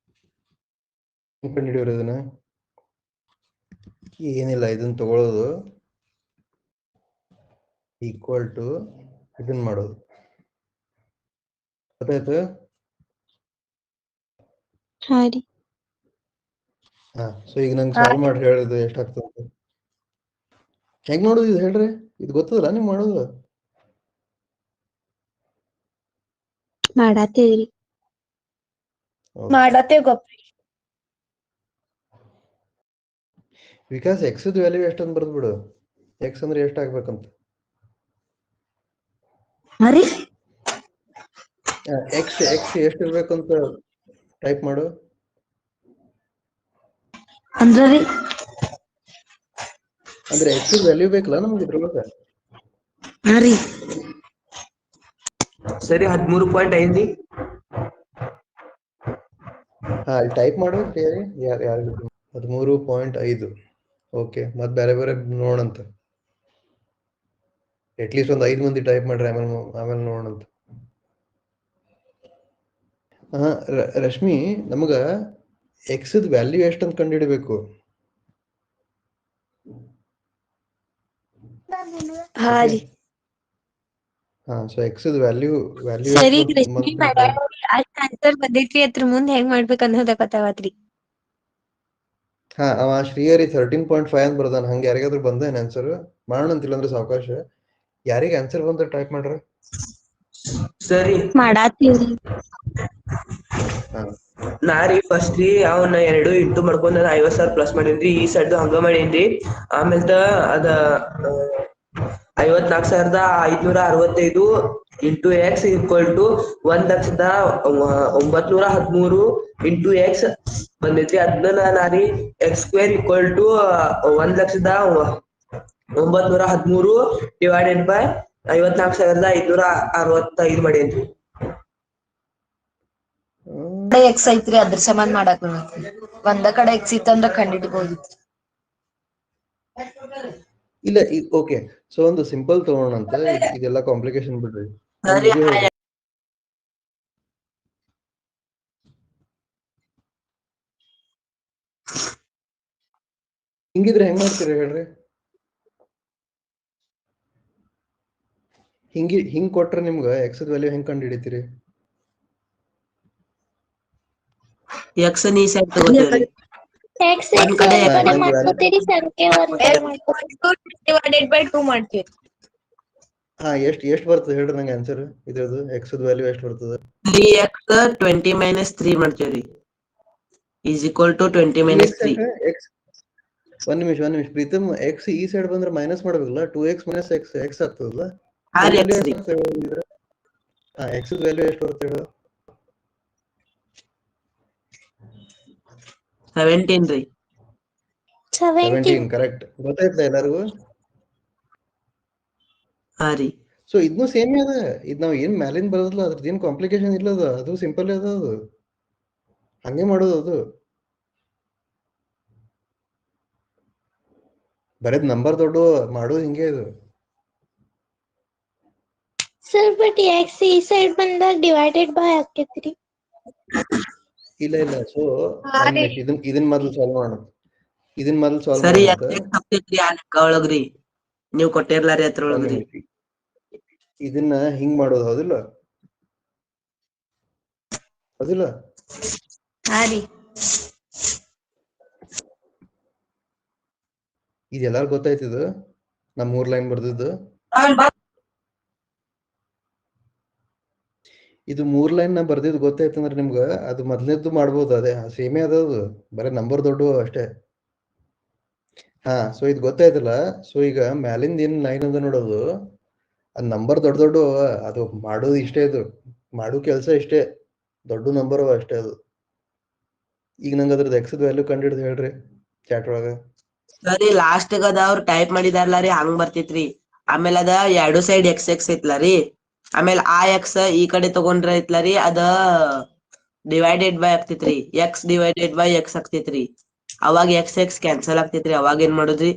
ಕಂಡು ಹಿಡಿಯೋರು ಇದನ್ನ ಏನಿಲ್ಲ, ಇದನ್ನ ತಗೊಳ್ಳೋದು ಈಕ್ವಲ್ ಟು ಇದನ್ನ ಮಾಡೋದು. ಗೊತ್ತಾಯ್ತು? ಹಾ ರೀ. ಹಾ, ಸೊ ಈಗ ನಂಗೆ ಸಾಲ್ವ್ ಮಾಡಿ ಹೇಳಿದ್ದು ಎಷ್ಟಾಗ್ತದೆ ಹೆಂಗ್ ಮಾಡೋದು ಇದು ಹೇಳ್ರಿ? ಇದು ಗೊತ್ತದಲ್ಲ ನಿಮ್ ಮಾಡೋದು? ಮಾಡಾತೇವ್ರಿ. ಮಾಡತ್ತೇವ್ ಗೊತ್ತ್ರಿ. ವಿಕಾಸ್ ಎಕ್ಸ್ ವ್ಯಾಲ್ಯೂ ಎಷ್ಟಂತ ಬರ್ದ್ ಬಿಡು. ಎಕ್ಸ್ ಅಂದ್ರೆ ಎಷ್ಟು ಆಗ್ಬೇಕಂತ. ಅರೆ ಎಕ್ಸ್ ಎಷ್ಟು ಇರ್ಬೇಕಂತ ಟೈಪ್ ಮಾಡು. ಅಂದ್ರಿ ಅಂದ್ರೆ ಎಕ್ಸ್ ವ್ಯಾಲ್ಯೂ ಬೇಕಲ್ಲ ನಮ್ಗೆ ಇದ್ರೊಳಗ. ಹಾ ರೀ. ಸರಿ 13.5 ಹಾ, ಅಲ್ಲಿ ಟೈಪ್ ಮಾಡು. ಯಾರು 13.5. ಓಕೆ, ಮತ್ ಬೇರೆ ನೋಡಂತ. ಅಟ್ಲೀಸ್ಟ್ ಒಂದ್ 5 ಮಂದಿ ಟೈಪ್ ಮಾಡ್ರಿ, ಆಮೇಲೆ ನೋಡಂತ. ಹಾ, ರಶ್ಮಿ, ನಮಗ ಎಕ್ಸ್ ವ್ಯಾಲ್ಯೂ ಎಷ್ಟಂತ ಕಂಡುಹಿಡಬೇಕು. ಹಾ ರೀ. ಹಾ, ಸೊ ಎಕ್ಸ್ ವ್ಯಾಲ್ಯೂ ಸರಿ ರಶ್ಮಿ ಮಾಡ್ಯಾಳ ಅಷ್ಟ್ ಆನ್ಸರ್ ಬಂದೈತ್ರಿ, ಅದ್ರ ಮುಂದ್ ಹೆಂಗ್ ಮಾಡ್ಬೇಕ್ ಅನ್ನೋದ ಗೊತ್ತಾವತ್ರಿ. ಹಾ, ಅವ ಶ್ರೀಹರಿ 13.5 ಅಂತ ಬರ್ದಾನ. ಹಂಗ ಯಾರಿಗಾದ್ರೂ ಬಂದೇನ್ ಆನ್ಸರ್? ಮಾಡೋಣ ಅಂತಿಲ್ಲ ಅಂದ್ರೆ ಸಾವಕಾಶ. ಯಾರಿಗೆ ಆನ್ಸರ್ ಬಂದ್ರೆ ಟೈಪ್ ಮಾಡ್ರ. ಸರಿ ಮಾಡಾತೀವ್ರಿ. ಹಾ, ನಾ ರೀ ಫಸ್ಟ್ ರೀ ಅವನ್ನ 2 ಇಂಟು ಮಾಡ್ಕೊಂಡ್ 50,000 ಪ್ಲಸ್ ಮಾಡೇನ್ರಿ. ಈ ಸೈಡ್ ಹಂಗ ಮಾಡೇನ್ರಿ. ಆಮೇಲೆ ಅದ 54,565 into X equal to 1,0913 into X ಬಂದೈತಿ. ಅದನ್ನ ನಾ ರೀ X square equal to 1,0913 divided by 54,565 ಮಾಡೇನ್ರಿ. ಎಕ್ಸ್ ಐತ್ರಿ, ಅದ್ರ ಸಂಬಂಧ ಮಾಡಾಕ್ ಒಂದ ಕಡೆ ಎಕ್ಸ್ ಇತ್ತಂದ್ರ ಕಂಡಿಡ್ಬೋದಿತ್ತು. ಇಲ್ಲ, ಓಕೆ. ಸೊ ಒಂದು ಸಿಂಪಲ್ ತಗೋಣಂತ. ಇದೆಲ್ಲ ಕಾಂಪ್ಲಿಕೇಶನ್ ಬಿಡ್ರಿ. ಒಂದು ಸರಿ ಇದು ಹೇಳ್ರಿ. ಹಿಂಗಿದ್ರೆ ಹೆಂಗ್ ಮಾಡ್ತೀರಿ ಹೇಳ್ರಿ? ಹಿಂಗ್ ಕೊಟ್ರೆ ನಿಮ್ಗ ಎಕ್ಸ್ ವ್ಯಾಲ್ಯೂ ಹೆಂಗ್ ಕಂಡು ಹಿಡಿತೀರಿ? ಎಕ್ಸ್ ನೀ ಸೈಡ್ ತಗೋತೀವ್ರಿ. ಎಕ್ಸ್ ಒಂದ್ ಕಡೆ ಮಾಡ್ಕೋತೀರಿ, ಸಂಖ್ಯೆ ಒಂದ್ ಕಡೆ ಮಾಡ್ಕೋತೀರಿ. ಡಿವೈಡೆಡ್ ಬೈ 2 ಮಾಡ್ತೀವಿ. ಹಾ, ಎಷ್ಟ್ ಬರ್ತದೆ ಹೇಳ್ರಿ ನಂಗೆ ಆನ್ಸರ್ ಇದ್ರದ್ದು? ಎಕ್ಸ್ ವ್ಯಾಲ್ಯೂ ಎಷ್ಟು ಬರ್ತದೆ? 3x 20 - 3 ಮಾಡ್ತೇವ್ರಿ. Is equal to 20 - 3. ಒಂದ್ ನಿಮಿಷ ಪ್ರೀತಮ್, ಎಕ್ಸ್ ಈ ಸೈಡ್ ಬಂದ್ರೆ ಮೈನಸ್ ಮಾಡ್ಬೇಕಲ್ಲ. 2x - x ಆಗ್ತದಲ್ಲ. ಎಕ್ಸ್ ವ್ಯಾಲ್ಯೂ ಎಷ್ಟು ಬರುತ್ತೆ ಹೇಳು? 17 ರೀ. 17 ಕರೆಕ್ಟ್. ಗೊತ್ತಾಯ್ತಾ ಎಲ್ಲರಿಗೂ? ಹಾ ರೀ. ಸೊ ಇದನ್ನು ಸೇಮ್ ಅದ. ಇದ್ ನಾವ್ ಏನ್ ಮ್ಯಾಲಿಂದ ಬರೋದಿಲ್ಲ, ಅದ್ರದ್ದು ಏನ್ ಕಾಂಪ್ಲಿಕೇಶನ್ ಇಲ್ಲ. ಅದು ಸಿಂಪಲ್ ಅದ. ಅದು ಹಂಗೆ ಮಾಡೋದು. ಅದು ಬರೇದ್ ನಂಬರ್ ದೊಡ್ಡ ಮಾಡೋದು ಹಿಂಗೆ ಇದು. ಸರ್ ಬಟ್ ಎಕ್ಸ್ ಈ ಸೈಡ್ ಬಂದಾಗ ಡಿವೈಡೆಡ್ ಬೈ ಆಕೇತ್ರಿ. ಇಲ್ಲ. ಸೊ ಒಂದ್ ನಿಮಿಷ, ಇದನ್ ಮೊದಲು ಸಾಲ್ವ್ ಮಾಡೋಣ. ಸರಿ, ತಪ್ಪಿತ್ರಿ ಆ ಲೆಕ್ಕ ಒಳಗ್ರಿ. ನೀವ್ ಕೊಟ್ಟಿರ್ಲಾರಿ ಅದ್ರೊಳಗ್ರಿ. ಇದನ್ನ ಹಿಂಗ್ ಮಾಡೋದು, ಹೌದಿಲ್ಲ? ಹಾ ರೀ. ಇದೆಲ್ಲಾರು ಗೊತ್ತಾಯ್ತಿದ್ದು ನಮ್ 3 ಲೈನ್ ಬರ್ದಿದ್ದು. ಇದು 3 ಲೈನ್ ನಾ ಬರ್ದಿದ್ದು ಗೊತ್ತಾಯ್ತಂದ್ರೆ ನಿಮ್ಗ ಅದು ಮೊದ್ಲೇದ್ದು ಮಾಡ್ಬೋದು. ಅದೇ ಸೇಮೇ ಅದದು, ಬರೀ ನಂಬರ್ ದೊಡ್ಡ ಅಷ್ಟೇ. ಹಾ, ಸೊ ಇದು ಗೊತ್ತಾಯ್ತಲ್ಲ. ಸೊ ಈಗ ಮ್ಯಾಲಿಂದ ಏನ್ ಲೈನ್ ಅದ ನೋಡೋದು, ಅದ್ ನಂಬರ್ ದೊಡ್ಡ ಅದು ಮಾಡೋದು ಇಷ್ಟೇ. ಅದು ಮಾಡೋ ಕೆಲ್ಸ ಇಷ್ಟೇ, ದೊಡ್ಡ ನಂಬರ್ ಅಷ್ಟೇ ಅದು. ಈಗ ನಂಗೆ ಅದ್ರದ್ದು ಎಕ್ಸ್ ವ್ಯಾಲ್ಯೂ ಕಂಡಿಡ್ದು ಹೇಳ್ರಿ ಚಾಟ್ ಒಳಗ. ಸರಿ, ಲಾಸ್ಟ್ ಗದ ಅವ್ರು ಟೈಪ್ ಮಾಡಿದಾರ್ಲ ರೀ, ಹಂಗ್ ಬರ್ತಿತ್ರಿ. ಆಮೇಲೆ ಅದ ಎರಡು ಸೈಡ್ ಎಕ್ಸ್ ಎಕ್ಸ್ ಐತ್ಲ ರೀ, ಆಮೇಲೆ ಆ ಎಕ್ಸ್ ಈ ಕಡೆ ತಗೊಂಡ್ರ ಐತ್ಲ ರೀ, ಅದ ಡಿವೈಡೆಡ್ ಬೈ ಆಗ್ತೈತ್ರಿ, ಎಕ್ಸ್ ಡಿವೈಡೆಡ್ ಬೈ ಎಕ್ಸ್ ಆಗ್ತೈತ್ರಿ. ಅವಾಗ ಎಕ್ಸ್ ಎಕ್ಸ್ ಕ್ಯಾನ್ಸಲ್ ಆಗ್ತೈತ್ರಿ. ಅವಾಗ ಏನ್ ಮಾಡುದ್ರಿ?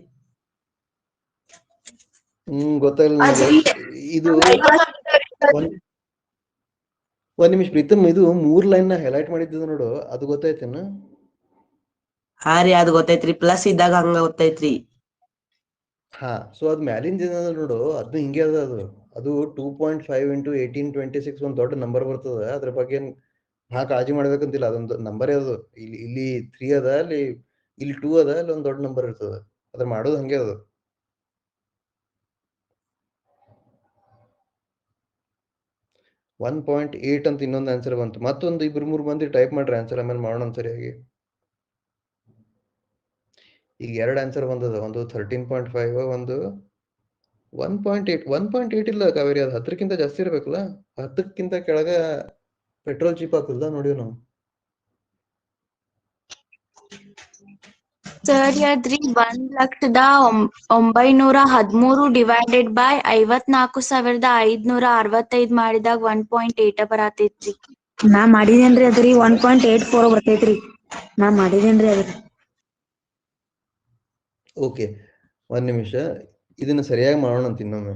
ಗೊತ್ತಾಗಿಲ್ಲ ನನಗೆ. ಇದು ಒಂದ್ ನಿಮಿಷ ಪ್ರೀತಮ್, ಇದು 3 ಲೈನ್ ನ ಹೈಲೈಟ್ ಮಾಡಿದ್ದು ನೋಡು, ಅದು ಗೊತ್ತಾಯ್ತೇನ? ಹಾ ರೀ, ಅದ್ ಗೊತ್ತೈತ್ರಿ. ಪ್ಲಸ್ ಇದ್ದಾಗ ಹಂಗ ಗೊತ್ತೈತ್ರಿ. ಹಾ, ಸೊ ಅದ್ ಮ್ಯಾಲಿಂದ ಏನದ ನೋಡು, ಅದು ಹಿಂಗೆ ಅದ. ಅದು 2.5 into 1826 ಒಂದ್ ದೊಡ್ಡ ನಂಬರ್ ಬರ್ತದ. ಅದ್ರ ಬಗ್ಗೆ ಕಾಳಜಿ ಮಾಡ್ಬೇಕಂತಿಲ್ಲ, ಅದೊಂದು ನಂಬರೇ ಅದು. ಇಲ್ಲಿ 3 ಅದ, ಇಲ್ಲಿ 2 ಅದ, ಅಲ್ಲಿ ಒಂದ್ ದೊಡ್ಡ ನಂಬರ್ ಇರ್ತದ. ಅದ್ರ ಮಾಡೋದು ಹಂಗೆ ಅದು. 1.8 ಅಂತ ಇನ್ನೊಂದು ಆನ್ಸರ್ ಬಂತು. ಮತ್ತೊಂದು 2-3 ಮಂದಿ ಟೈಪ್ ಮಾಡ್ರಿ ಆನ್ಸರ್, ಆಮೇಲೆ ಮಾಡೋಣ ಸರಿಯಾಗಿ. ಈಗ 2 ಆನ್ಸರ್ ಬಂದದ, ಒಂದು 13.5, ಒಂದು 1.8. 1.8 ಇಲ್ಲ ಕಾವೇರಿ, ಅದು 10ಕ್ಕಿಂತ ಜಾಸ್ತಿ ಇರ್ಬೇಕಲ್ಲ. 10ಕ್ಕಿಂತ ಕೆಳಗ ಪೆಟ್ರೋಲ್ ಚೀಪ್ ಆಗ್ತದ ನೋಡಿವ್ ನಾವು. ಸರ್ ಹೇಳ್ರಿ, 1,09,13 ಡಿವೈಡೆಡ್ ಬೈ 54,565 ಮಾಡಿದಾಗ 1.8 ಬರತೈತ್ರಿ. ನಾ ಮಾಡಿದೇನ್ರಿ ಅದ್ರಿ 1.84 ಬರ್ತೈತ್ರಿ. ನಾ ಮಾಡಿದೇನ್ರಿ ಅದ್ರಿ. ಓಕೆ, ಒಂದ್ ನಿಮಿಷ, ಇದನ್ನ ಸರಿಯಾಗಿ ಮಾಡೋಣ ಅಂತ ಇನ್ನೊಮ್ಮೆ.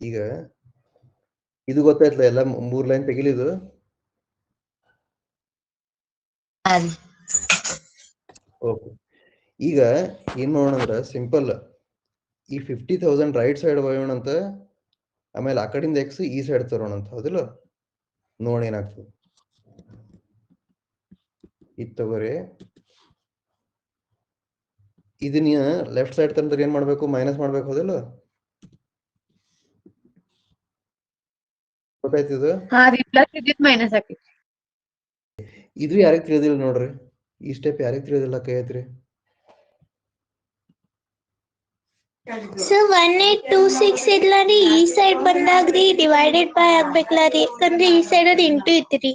ಈಗ ಇದು ಗೊತ್ತಾಯ್ತಲ್ಲ, ಎಲ್ಲ 3 ಲೈನ್ ತೆಗಿಲಿದು. ಓಕೆ, ಈಗ ಏನ್ ಮಾಡೋಣ ಅಂದ್ರ ಸಿಂಪಲ್, ಈ 50,000 ರೈಟ್ ಸೈಡ್ ಒಯ್ಯೋಣ ಅಂತ, ಆಮೇಲೆ ಆ ಕಡೆಯಿಂದ ಎಕ್ಸ್ ಈ ಸೈಡ್ ತರೋಣ ಅಂತ, ಹೌದಿಲ್ಲ? ನೋಡಿ ಏನಾಗ್ತದೆ. ಇದು ತಗೋರಿ, ಇದನ್ನ ಲೆಫ್ಟ್ ಸೈಡ್ ತಂದ್ರೆ ಏನ್ ಮಾಡ್ಬೇಕು? ಮೈನಸ್ ಮಾಡ್ಬೇಕು, ಹೌದಿಲ್ಲ? ಗೊತ್ತಾಯ್ತಿದು? ಹಾ ರೀ, ಪ್ಲಸ್ ಇದ್ದಿದ್ ಮೈನಸ್ ಆಕೈತಿ. ಇದು ಯಾರಿಗ್ ತಿಳಿದಿಲ್ಲ ನೋಡ್ರಿ, ಈ ಸ್ಟೆಪ್ ಯಾರಿಗ್ ತಿಳಿದಿಲ್ಲ? ಕೈ ಐತ್ರಿ. ಸೊ 1826 ಇಲ್ಲ ರೀ, ಈ ಸೈಡ್ ಬಂದಾಗ್ರಿ ಡಿವೈಡೆಡ್ ಬೈ ಆಗ್ಬೇಕಲ್ಲ ರೀ, ಯಾಕಂದ್ರೆ ಈ ಸೈಡ್ ಅದು ಇಂಟು ಇತ್ರಿ.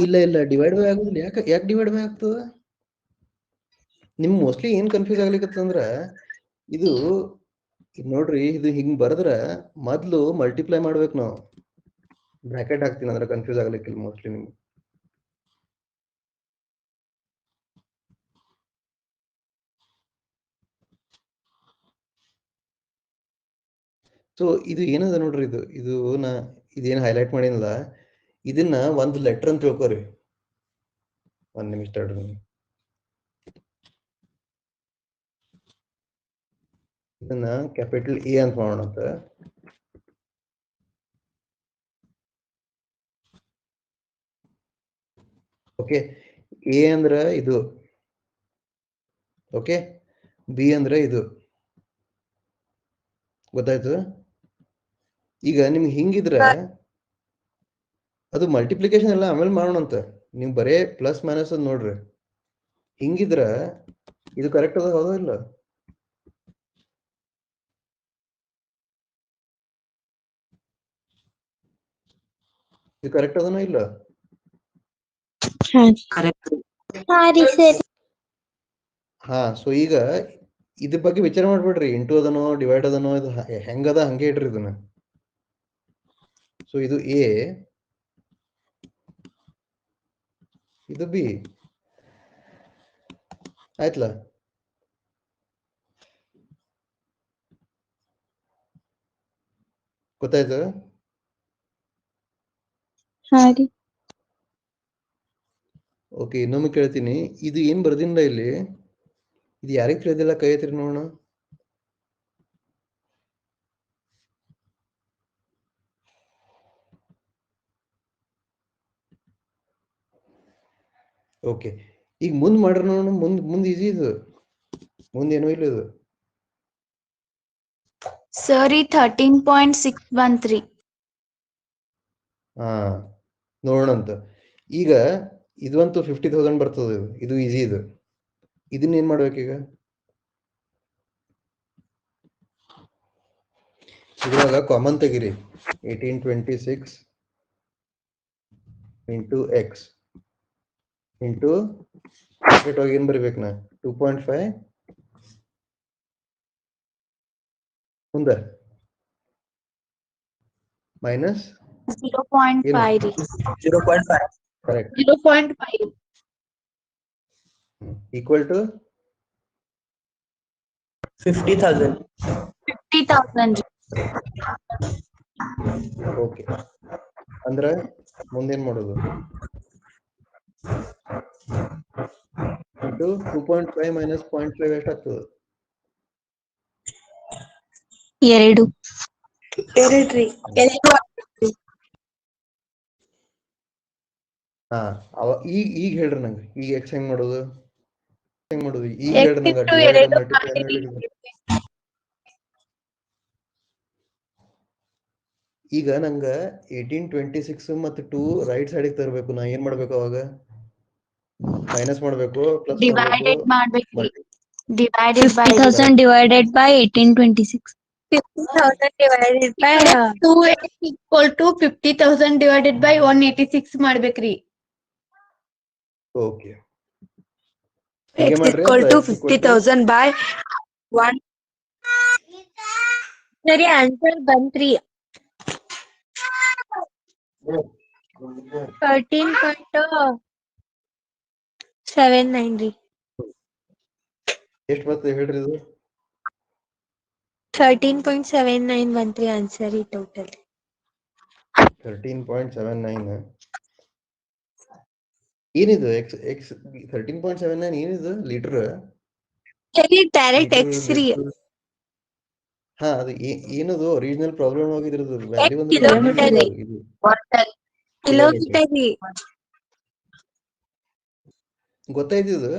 ಇಲ್ಲ, ಡಿವೈಡ್ ಬೈ ಆಗುದಿಲ್ಲ. ಯಾಕೆ ಡಿವೈಡ್ ಬೈ ಆಗ್ತದ? ನಿಮ್ ಮೋಸ್ಟ್ಲಿ ಏನ್ ಕನ್ಫ್ಯೂಸ್ ಆಗ್ಲಿಕ್ಕತ್ತಂದ್ರ, ಇದು ನೋಡ್ರಿ, ಇದು ಹಿಂಗ್ ಬರದ್ರ ಮೊದ್ಲು ಮಲ್ಟಿಪ್ಲೈ ಮಾಡ್ಬೇಕು ನಾವು. ಬ್ರಾಕೆಟ್ ಹಾಕ್ತೀನಿ ಅಂದ್ರೆ ಕನ್ಫ್ಯೂಸ್ ಆಗ್ಲಿಕ್ಕಿಲ್ಲ ಮೋಸ್ಟ್ಲಿ ನಿಮ್ಗೆ. ಸೊ ಇದು ಏನದ ನೋಡ್ರಿ, ಇದೇನು ಹೈಲೈಟ್ ಮಾಡಿನಲ್ಲ, ಇದನ್ನ ಒಂದು ಲೆಟರ್ ಅಂತ ತಿಳ್ಕೊರಿ. ಒಂದ್ ನಿಮಿಷ ತಡ್ರಿ, ಇದನ್ನ ಕ್ಯಾಪಿಟಲ್ ಎ ಅಂತ ಮಾಡೋಣ ಅಂತ. ಓಕೆ, ಎ ಅಂದ್ರ ಇದು, ಓಕೆ, ಬಿ ಅಂದ್ರೆ ಇದು. ಗೊತ್ತಾಯ್ತು? ಈಗ ನಿಮ್ಗೆ ಹಿಂಗಿದ್ರ ಅದು ಮಲ್ಟಿಪ್ಲಿಕೇಶನ್ ಎಲ್ಲ ಆಮೇಲೆ ಮಾಡೋಣ ಅಂತ. ನೀವು ಬರೇ ಪ್ಲಸ್ ಮೈನಸ್ ಅದ್ ನೋಡ್ರಿ. ಹಿಂಗಿದ್ರ ಇದು ಕರೆಕ್ಟ್ ಅದ, ಹೌದೋ ಇಲ್ಲ? ಇದು ಕರೆಕ್ಟ್ ಅದನೋ ಇಲ್ಲ? ಹಾ ರೀ ಸರಿ. ಹಾ, ಸೊ ಈಗ ಇದ್ರ ಬಗ್ಗೆ ವಿಚಾರ ಮಾಡ್ಬೇಡ್ರಿ, ಇಂಟು ಅದನೋ ಡಿವೈಡ್ ಅದನೋ, ಇದು ಹೆಂಗದ ಹಂಗೆ ಇಡ್ರಿ ಇದನ್ನ. ಸೊ ಇದು ಎ, ಇದು ಬಿ, ಆಯ್ತಲ್ಲ? ಗೊತ್ತಾಯ್ತು? ಹಾ ರೀ. ಓಕೆ, ಇನ್ನೊಮ್ಮೆ ಕೇಳ್ತೀನಿ, ಇದು ಏನ್ ಬರ್ದಿಲ್ಲ ಇಲ್ಲಿ, ಇದು ಯಾರಿಗ್ ತಿಳಿದಿಲ್ಲ? ಕೈ ಐತ್ರಿ ನೋಡೋಣ. ಓಕೆ, ಈಗ ಮುಂದ್ ಮಾಡ್ರಿ ನೋಡೋಣ. ಮುಂದ್ ಈಸಿ ಇದು, ಮುಂದೇನೋ ಇಲ್ಲ ಇದು. ಸರಿ, 13.6 ಬಂತ್ರಿ. ಹಾ, ನೋಡೋಣ ಅಂತ. ಈಗ ಇದಂತೂ 50,000 ಬರ್ತದ. ಇದು ಈಸಿ ಇದು. ಇದನ್ನ ಏನ್ ಮಾಡ್ಬೇಕೀಗ? ಇದ್ರಾಗ ಕಾಮನ್ ತೆಗಿರಿ. 1826 ಇಂಟು ಎಕ್ಸ್ ಇಂಟು ಏನ್ ಬರ್ಬೇಕು ನಾ? 2.5 ಮುಂದೆ ಮೈನಸ್ 0.5 ರೀ. 0.5 ಕರೆಕ್ಟ್ 0.5 ಈಕ್ವಲ್ ಟು 50,000 50,000 ರೀ. ಓಕೆ ಅಂದ್ರೆ ಮುಂದೇನ್ ಮಾಡೋದು ಇಂಟು 2.5 ಮೈನಸ್ 0.5 ಎಷ್ಟಾಗ್ತದೆ 2 ಎರಡ್ರಿ ಹಾ ಈಗ ಹೇಳ್ರಿ ನಂಗೆ ಈಗ ಎಕ್ಸ್ ಹೆಂಗ್ ಮಾಡೋದು ಈಗ ಹೇಳ್ರಿ ನಂಗೆ X into ಡಿವೈಡ್ ಎರಡು ಮಲ್ಟಿಪ್ಲೈ ಮಾಡಿ ಈಗ ನಂಗ 1826 ಮತ್ತು 2 ರೈಟ್ ಸೈಡಿಗೆ ತರಬೇಕು ನಾ ಏನ್ ಮಾಡ್ಬೇಕು ಅವಾಗ ಮೈನಸ್ ಮಾಡ್ಬೇಕು ಪ್ಲಸ್ ಮಾಡ್ಬೇಕು ಡಿವೈಡೆಡ್ ಮಾಡ್ಬೇಕ್ರಿ. Divided by 50,000 divided by 1826. 50,000 divided by 2x equal to 50,000 divided by 186 ಮಾಡ್ಬೇಕ್ರಿ. ಓಕೆ ಹೀಗೆ x ಮಾಡ್ರಿ equal ಅಥವಾ to x equal to 50,000 by 1. ಸರಿ ಆನ್ಸರ್ ಬಂತ್ರಿ 13.79 ರೀ. ಎಷ್ಟು ಬರ್ತದೆ ಹೇಳ್ರಿ ಇದು 13.79 ಬಂತ್ರಿ ಆನ್ಸರ್ ರೀ ಟೋಟಲ್. 13.79 ಏನಿದು ಎಕ್ಸ್ 13.79 ಏನಿದು ಲೀಟರ್ ಸರಿ ಡೈರೆಕ್ಟ್ ಎಕ್ಸ್ ರೀ. ಹಾ ಅದು ಏನದು ಒರಿಜಿನಲ್ ಪ್ರಾಬ್ಲಮ್ ಆಗಿದ್ರದು ವ್ಯಾಲ್ಯೂ ಅಂದ್ರೆ ಕಿಲೋಮೀಟರ್ ರೀ. ಇದು ಕಿಲೋಮೀಟರ್ ರೀ. ಗೊತ್ತಾಯ್ತಿದು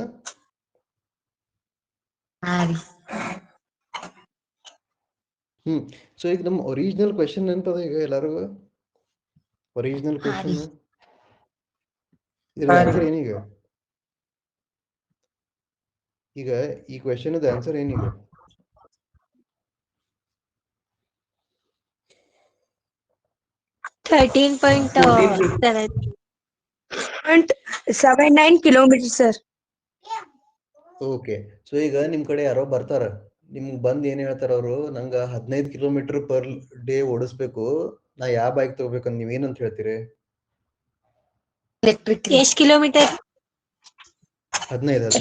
ಸೊ ಈಗ ನಮ್ಮ ಒರಿಜಿನಲ್ ಕ್ವೆಶನ್ ನೆನಪದ ಈಗ ಎಲ್ಲರಿಗೂ ಒರಿಜಿನಲ್ ಕ್ವೆಶನ್ ಇದ್ರ ಆನ್ಸರ್ ಏನೀಗ ಈಗ ಈ ಕ್ವೆಶನ್ ಆನ್ಸರ್ ಏನೀಗ 13.79 ಕಿಲೋಮೀಟರ್ ಸರ್. ಓಕೆ ಸೊ ಈಗ ನಿಮ್ ಕಡೆ ಯಾರೋ ಬರ್ತಾರ ನಿಮ್ಗೆ ಬಂದ್ ಏನ್ ಹೇಳ್ತಾರ ಅವರು ನಂಗ 15 ಕಿಲೋಮೀಟರ್ ಪರ್ ಡೇ ಓಡಿಸ್ಬೇಕು ನಾ ಯಾವ ಬೈಕ್ ತಗೋಬೇಕಂತ ನೀವ್ ಏನಂತ ಹೇಳ್ತೀರಿ ಎಷ್ಟ್ kilometre 15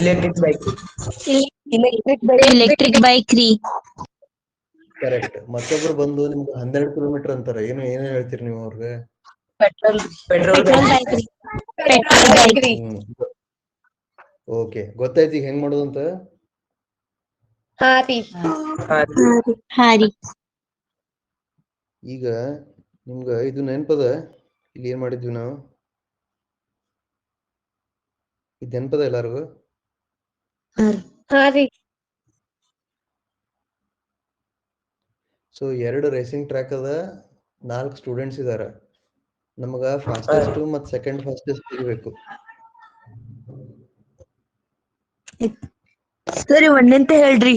electric bike electric bike ರೀ. ಕರೆಕ್ಟ್ ಮತ್ತೊಬ್ರು ಬಂದು ನಿಮ್ಗೆ 12 ಕಿಲೋಮೀಟರ್ ಅಂತಾರ ಏನ್ ಹೇಳ್ತೀರಿ ನೀವು ಅವ್ರಿಗೆ petrol ಪೆಟ್ರೋಲ್ ಬೈಕ್ ರೀ. ಪೆಟ್ರೋಲ್ ಬೈಕ್ ರೀ. ಓಕೆ ಗೊತ್ತಾಯ್ತು ಈಗ ಹೆಂಗ್ ಮಾಡೋದಂತ ಹಾ ರೀ ಹಾ ರೀ. ಈಗ ನಿಮ್ಗ ಇದು ನೆನಪದ ಇಲ್ಲಿ ಏನ್ ಮಾಡಿದ್ವಿ ನಾವು ಇದು ನೆನಪದ ಎಲ್ಲಾರ್ಗು ಹಾ ರೀ ಸೊ 2 ರೇಸಿಂಗ್ ಟ್ರ್ಯಾಕ್ ಅದ 4 ಸ್ಟೂಡೆಂಟ್ಸ್ ಇದಾರ ನಮಗ ಫಾಸ್ಟೆಸ್ಟ್ ಮತ್ತು ಸೆಕೆಂಡ್ ಫಾಸ್ಟೆಸ್ಟ್ ಸಿಗಬೇಕು ಸರಿ ಒಂದಂತ ಹೇಳ್ರಿ.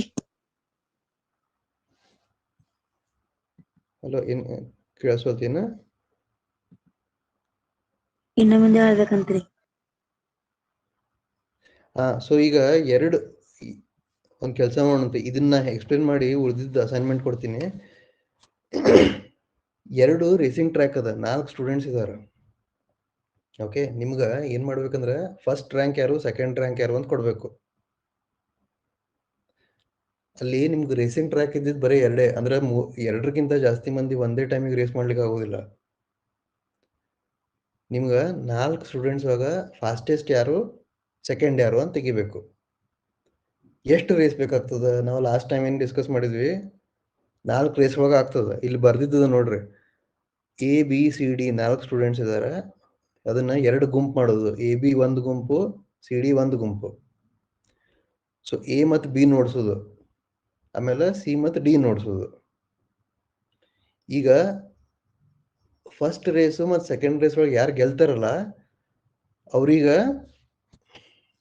ಹಲೋ ಏನ್ ಕೇಳಿಸೋತೇನ ಇನ್ನ ಮುಂದೆ ಹೇಳ್ಬೇಕಂತ್ರಿ. ಸೊ ಈಗ ಒಂದ್ ಕೆಲಸ ಮಾಡೋಣ ಇದನ್ನ ಎಕ್ಸ್ಪ್ಲೇನ್ ಮಾಡಿ ಉಳಿದಿದ್ದ ಅಸೈನ್ಮೆಂಟ್ ಕೊಡ್ತೀನಿ 2 ರೇಸಿಂಗ್ ಟ್ರ್ಯಾಕ್ ಅದ 4 ಸ್ಟೂಡೆಂಟ್ಸ್ ಇದಾರ ಓಕೆ ನಿಮ್ಗ ಏನ್ ಮಾಡ್ಬೇಕಂದ್ರೆ ಫಸ್ಟ್ ರ್ಯಾಂಕ್ ಯಾರು ಸೆಕೆಂಡ್ ರ್ಯಾಂಕ್ ಯಾರು ಅಂತ ಕೊಡ್ಬೇಕು ಅಲ್ಲಿ ನಿಮ್ಗೆ ರೇಸಿಂಗ್ ಟ್ರ್ಯಾಕ್ ಇದ್ದಿದ್ದು ಬರೀ 2 ಅಂದ್ರೆ 2ಕ್ಕಿಂತ ಜಾಸ್ತಿ ಮಂದಿ ಒಂದೇ ಟೈಮಿಗೆ ರೇಸ್ ಮಾಡ್ಲಿಕ್ಕೆ ಆಗೋದಿಲ್ಲ ನಿಮ್ಗ 4 ಸ್ಟೂಡೆಂಟ್ಸ್ ಒಳಗ ಫಾಸ್ಟೆಸ್ಟ್ ಯಾರು ಸೆಕೆಂಡ್ ಯಾರು ಅಂತ ತೆಗಿಬೇಕು ಎಷ್ಟು ರೇಸ್ ಬೇಕಾಗ್ತದ ನಾವು ಲಾಸ್ಟ್ ಟೈಮ್ ಏನ್ ಡಿಸ್ಕಸ್ ಮಾಡಿದ್ವಿ 4 ರೇಸ್ ಒಳಗ ಆಗ್ತದ ಇಲ್ಲಿ ಬರ್ದಿದ್ದದ ನೋಡ್ರಿ ABCD 4 ಸ್ಟೂಡೆಂಟ್ಸ್ ಇದಾರೆ ಅದನ್ನ 2 ಗುಂಪು ಮಾಡೋದು AB 1 ಗುಂಪು CD 1 ಗುಂಪು ಸೊ A ಮತ್ತು B ನೋಡ್ಸೋದು ಆಮೇಲೆ C ಮತ್ತು D ನೋಡ್ಸೋದು ಈಗ ಫಸ್ಟ್ ರೇಸು ಮತ್ತು ಸೆಕೆಂಡ್ ರೇಸ್ ಒಳಗೆ ಯಾರು ಗೆಲ್ತಾರಲ್ಲ ಅವ್ರೀಗ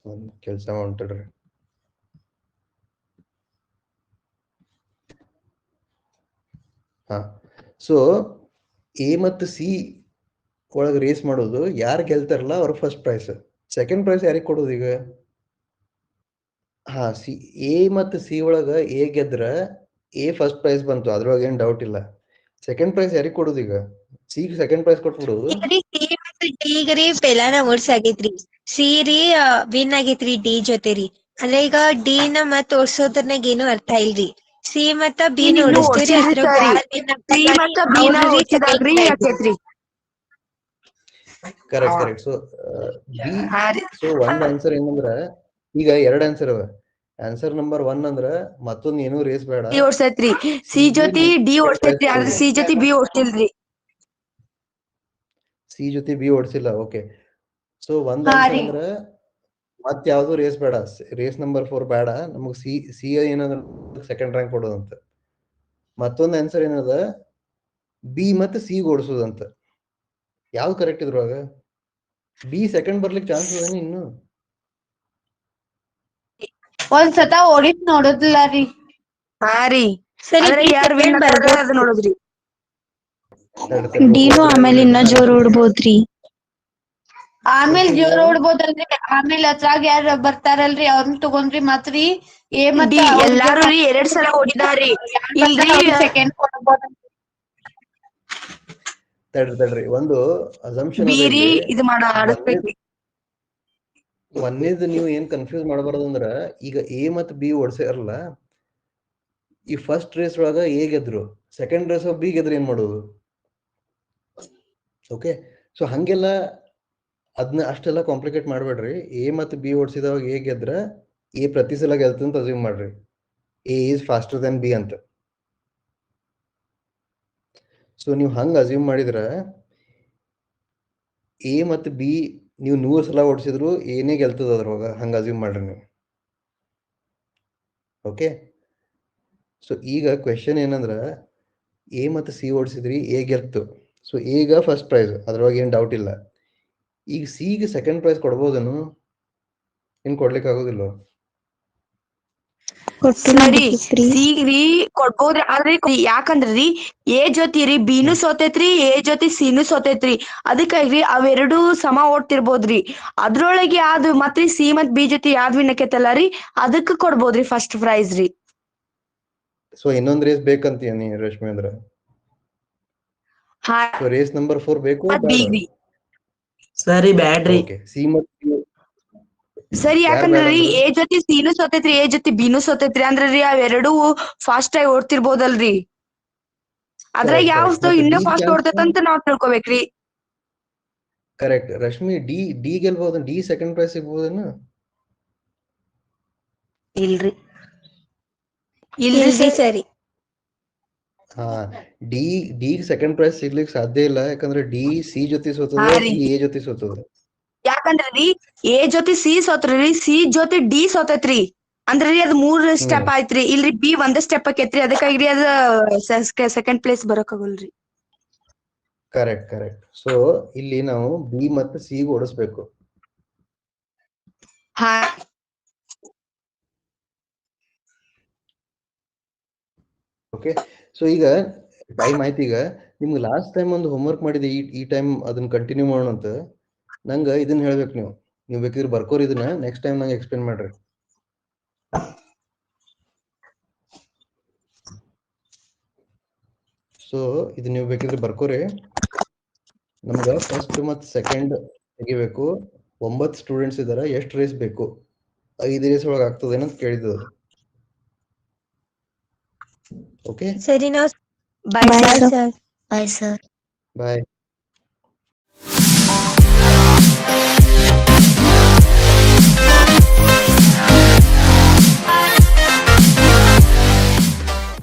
ಒಂದು ಕೆಲಸ ಹೊಂಟ್ರಿ ಹಾ ಸೊ ಎ ಮತ್ತು ಸಿ ಒಳಗೆ ರೇಸ್ ಮಾಡೋದು ಯಾರು ಗೆಲ್ತಾರಲ್ಲ ಅವ್ರ ಫಸ್ಟ್ ಪ್ರೈಸ್ ಸೆಕೆಂಡ್ ಪ್ರೈಸ್ ಯಾರಿಗೆ ಕೊಡೋದು ಈಗ ಹಾ ಸಿ ಎ ಮತ್ತು ಸಿ ಒಳಗ ಎ ಗೆದ್ರ ಎ ಫಸ್ಟ್ ಪ್ರೈಸ್ ಬಂತು, ಅದ್ರೊಳಗೆ ಏನ್ ಡೌಟ್ ಇಲ್ಲ. ಸೆಕೆಂಡ್ ಪ್ರೈಸ್ ಯಾರಿಗ್ ಕೊಡುದು ಈಗ? ಸಿ ಸೆಕೆಂಡ್ ಪ್ರೈಸ್ ಕೊಟ್ಬಿಡುದು. ಸಿ ಮತ್ತು ಡಿಗ್ ರೀ ಪೆಲಾನ ಓಡ್ಸ್ ಆಗೈತ್ರಿ. ಸಿ ರೀ ವಿನ್ ಆಗೈತ್ರಿ ಡಿ ಜೊತೆ ರೀ. ಅಂದ್ರೆ ಈಗ ಡಿ ನ ಮತ್ ಓಡ್ಸೋದ್ರನಾಗ ಏನು ಅರ್ಥ ಇಲ್ರಿ. ಸಿ ಮತ್ತ ಬಿ ನ ಓಡಿಸ್ತೀರಿ correct correct. So B so ಒಂದ್ ಆನ್ಸರ್ ಏನಂದ್ರ ಈಗ ಎರಡ್ ಆನ್ಸರ್ ಅವ. ಆನ್ಸರ್ ನಂಬರ್ 1 ಅಂದ್ರ ಮತ್ತೊಂದ್ ಏನೂ ರೇಸ್ ಬೇಡ, ಓಡ್ಸೈತ್ರಿ. ಸಿ ಜೊತೆ ಡಿ ಓಡ್ಸೈತ್ರಿ, ಆದ್ರೆ ಸಿ ಜೊತೆ ಬಿ ಓಡ್ಸಿಲ್ರಿ. ಸಿ ಜೊತೆ ಬಿ ಓಡಿಸಿಲ್ಲ. ಓಕೆ. ಸೊ ಒಂದ್ ಆನ್ಸರ್ ಅಂದ್ರ ಮತ್ ಯಾವ್ದು ರೇಸ್ ಬೇಡ, ರೇಸ್ ನಂಬರ್ 4 ಬೇಡ ನಮಗ್. ಸಿ ಏನಂದ್ರ ಸೆಕೆಂಡ್ ರ್ಯಾಂಕ್ ಕೊಡೋದಂತ. ಮತ್ತೊಂದ್ ಆನ್ಸರ್ ಏನದ ಬಿ ಮತ್ತು ಸಿ ಓಡಿಸೋದಂತ. ಯಾವ್ದು ಕರೆಕ್ಟ್ ಇದ್ರೊಳಗ? ಬಿ ಸೆಕೆಂಡ್ ಬರ್ಲಿಕ್ಕೆ ಚಾನ್ಸ್ ಅದೇನಿ ಇನ್ನು? ಒಂದ್ಸತ ಓಡಿಸ್ ನೋಡೋದಿಲ್ಲ ರೀ. ಹಾ ರೀ, ಸರಿ ಅದ್ರಾಗ ಯಾರು ವಿನ್ ಆಗ್ತಾರ ಅದ್ ನೋಡೋದ್ರಿ. ಡಿನು ಆಮೇಲೆ ಇನ್ನ ಜೋರ್ ಓಡ್ಬೋದ್ರಿ. ಆಮೇಲ್ ಜೋರ್ ಓಡ್ಬೋದಲ್ರಿ, ಆಮೇಲೆ ಅದ್ರಾಗ ಯಾರ ಬರ್ತಾರಲ್ರಿ ಅವ್ರನ್ನ ತಗೊಂಡ್ರಿ ಮತ್ರಿ ಎ ಮತ್ತ ಎಲ್ಲಾರು ರೀ 2 ಸಲ ಓಡಿದಾರಿ. ಇಲ್ರಿ ಸೆಕೆಂಡ್ ಕೊಡ್ಬೋದ. ತಡ್ರಿ ಒಂದು ಅಸಂಪ್ಷನ್ ಬಿ ಅದ ರೀ ಇಲ್ಲಿ. ಇದು ಆಡಸ್ಬೇಕ್ರಿ. ಒಂದೇದು ನೀವು ಏನ್ ಕನ್ಫ್ಯೂಸ್ ಮಾಡಬಾರ್ದಂದ್ರ, ಈಗ ಎ ಮತ್ತು ಬಿ ಓಡ್ಸ್ಯಾರಲ್ಲ, ಈ ಫಸ್ಟ್ ರೇಸ್ ಒಳಗ ಎ ಗೆದ್ರು, ಸೆಕೆಂಡ್ ರೇಸ್ ಬಿ ಗೆದ್ರೆ ಏನ್ ಮಾಡೋದು? ಓಕೆ. ಸೊ ಹಂಗೆಲ್ಲ ಅದನ್ನ ಅಷ್ಟೆಲ್ಲ ಕಾಂಪ್ಲಿಕೇಟ್ ಮಾಡ್ಬೇಡ್ರಿ. ಎ ಮತ್ತು ಬಿ ಓಡಿಸಿದವಾಗ ಎ ಗೆದ್ರ ಎ ಪ್ರತಿ ಸಲ ಗೆಲ್ತಂತ ಅಸ್ಯೂಮ್ ಮಾಡ್ರಿ. A is faster then B ಅಂತ. ಸೊ ನೀವು ಹಂಗ ಅಸ್ಯೂಮ್ ಮಾಡಿದ್ರ ಎ ಮತ್ತು ಬಿ ನೀವು 100 ಸಲ ಓಡಿಸಿದ್ರು ಏನೇ ಗೆಲ್ತದ ಅದ್ರೊಳಗ, ಹಂಗ ಅಸ್ಯೂಮ್ ಮಾಡ್ರಿ ನೀವು. ಓಕೆ. ಸೊ ಈಗ ಕ್ವೆಶನ್ ಏನಂದ್ರ, ಎ ಮತ್ತು ಸಿ ಓಡಿಸಿದ್ರಿ, ಎ ಗೆಲ್ತು. ಸೊ ಈಗ ಫಸ್ಟ್ ಪ್ರೈಸ್, ಅದ್ರೊಳಗೆ ಏನ್ ಡೌಟ್ ಇಲ್ಲ. ಈಗ ಸಿಗೆ ಸೆಕೆಂಡ್ ಪ್ರೈಸ್ ಕೊಡ್ಬೋದೇನು? ಏನ್ ಕೊಡ್ಲಿಕ್ಕೆ ಆಗೋದಿಲ್ಲ? ಸರಿ, ಸಿ ರೀ ಕೊಡ್ಬೋದ್ರಿ, ಆದ್ರೆ ಯಾಕಂದ್ರಿ ಎ ಜೊತೆ ರೀ ಬಿನು ಸೋತೈತ್ರಿ, ಎ ಜೊತೆ ಸಿನು ಸೋತೈತ್ರಿ. ಅದಕ್ಕಾಗಿ ಅವೆರಡು ಸಮ ಓಡ್ತಿರ್ಬೋದ್ರಿ. ಅದ್ರೊಳಗೆ ಯಾವ್ದು ಮತ್ರಿ ಸಿ ಮತ್ ಬಿ ಜೊತೆ ಯಾವ್ದು ವಿನ್ ಆಕೇತಲ್ಲ ರೀ, ಅದಕ್ಕ ಕೊಡ್ಬೋದ್ರಿ ಫಸ್ಟ್ ಪ್ರೈಸ್ ರೀ. ಸೊ ಇನ್ನೊಂದ್ ರೇಸ್ ಬೇಕಂತೀಯ ನೀ ರಶ್ಮಿ ಅಂದ್ರ? ಹಾ, ಸೊ ರೇಸ್ ನಂಬರ್ 4 ಬೇಕು ಮತ್ ಬೇಡ? ಬಿಗ್ರಿ. ಸರಿ ಬ್ಯಾಡ್ರಿ. ಓಕೆ. ಸಿ ಮತ್ತು ಸರಿ, ಯಾರ್ ಯಾಕಂದ್ರ ಬೇಡ ರೀ ಅಂದ್ರು? ಎ ಜೊತೆ ಸಿನು ಸೋತೈತ್ರಿ, ಎ ಜೊತೆ ಬಿನು ಸೋತೈತ್ರಿ. ಅಂದ್ರ ರೀ ಅವೆರಡು ಫಾಸ್ಟ್ ಆಗಿ ಓಡ್ತಿರ್ಬೋದಲ್ರಿ. ಅದ್ರಾಗ ಕರೆಕ್ಟ್ ಕರೆಕ್ಟ್. ಯಾವ್ದು ಮತ್ತೆ ಇನ್ನ ಡಿ ಫಾಸ್ಟ್ ಚಾನ್ಸ್? ಓಡ್ತೈತಂತ ನಾವ್ ತಿಳ್ಕೊಬೇಕ್ರಿ. ಕರೆಕ್ಟ್ ರಶ್ಮಿ. ಡಿ ಗೆಲ್ಬಹುದು, ಡಿ ಸೆಕೆಂಡ್ ಪ್ರೈಸ್ ಸಿಗ್ಬೋದೇನು? ಇಲ್ರಿ ಸರಿ. ಹಾ, ಡಿ ಸೆಕೆಂಡ್ ಪ್ರೈಸ್ ಸಿಗ್ಲಿಕ್ಕೆ ಸಾಧ್ಯ ಇಲ್ಲ. ಯಾಕಂದ್ರೆ ಡಿ ಸಿ ಜೊತೆ ಸೋತದ, ಸಿ ಎ ಜೊತೆ ಸೋತದ. ಯಾಕಂದ್ರಿ ಎ ಜೊತೆ ಸಿ ಸೋತ್ರಿ, ಸಿ ಜೊತೆ ಡಿ ಸೋತೈತ್ರಿ. ಅಂದ್ರಿ ಅದ್ 3 ಸ್ಟೆಪ್ ಆಯ್ತ್ರಿ. ಇಲ್ರಿ ಬಿ 1 ಸ್ಟೆಪ್ ಆಕೇತ್ರಿ. ಅದಕ್ಕಾಗಿ ಅದ ಸೆಕೆಂಡ್ ಪ್ಲೇಸ್ ಬರೋಕಾಗಲ್ರಿ. Correct correct. ಸೊ ಇಲ್ಲಿ ನಾವು ಬಿ ಮತ್ತು ಸಿ ಓಡಿಸ್ಬೇಕು. ಹಾ, ಓಕೆ. ಸೊ ಈಗ ಟೈಮ್ ಆಯ್ತು. ಈಗ ನಿಮ್ಗೆ ಲಾಸ್ಟ್ ಟೈಮ್ ಒಂದು ಹೋಮ್ವರ್ಕ್ ಮಾಡಿದೆ, ಈ ಟೈಮ್ ಅದನ್ನ ಕಂಟಿನ್ಯೂ ಮಾಡೋಣ ಅಂತ. ನಂಗೆ ಇದನ್ನ ಹೇಳ್ಬೇಕು ನೀವು ಬೇಕಿದ್ರೆ ಬರ್ಕೋರಿ. ಇದನ್ನ ನೆಕ್ಸ್ಟ್ ಟೈಮ್ ನಂಗೆ ಎಕ್ಸ್ಪ್ಲೇನ್ ಮಾಡ್ರಿ. ಸೊ ಇದು ನೀವು ಬೇಕಿದ್ರೆ ಬರ್ಕೋರಿ. ನಮ್ಗೆ ಫಸ್ಟ್ ಮತ್ತು ಸೆಕೆಂಡ್ ತೆಗಿಬೇಕು. 9 ಸ್ಟೂಡೆಂಟ್ಸ್ ಇದಾರೆ. ಎಷ್ಟು ರೇಸ್ ಬೇಕು? 5 ರೇಸ್ ಒಳಗೆ ಆಗ್ತದೇನಂತ ಕೇಳಿದ್ದು. ಓಕೆ. ಸರಿ, ನಾವು ಬಾಯ್ ಸರ್. Bye sir. ಬಾಯ್.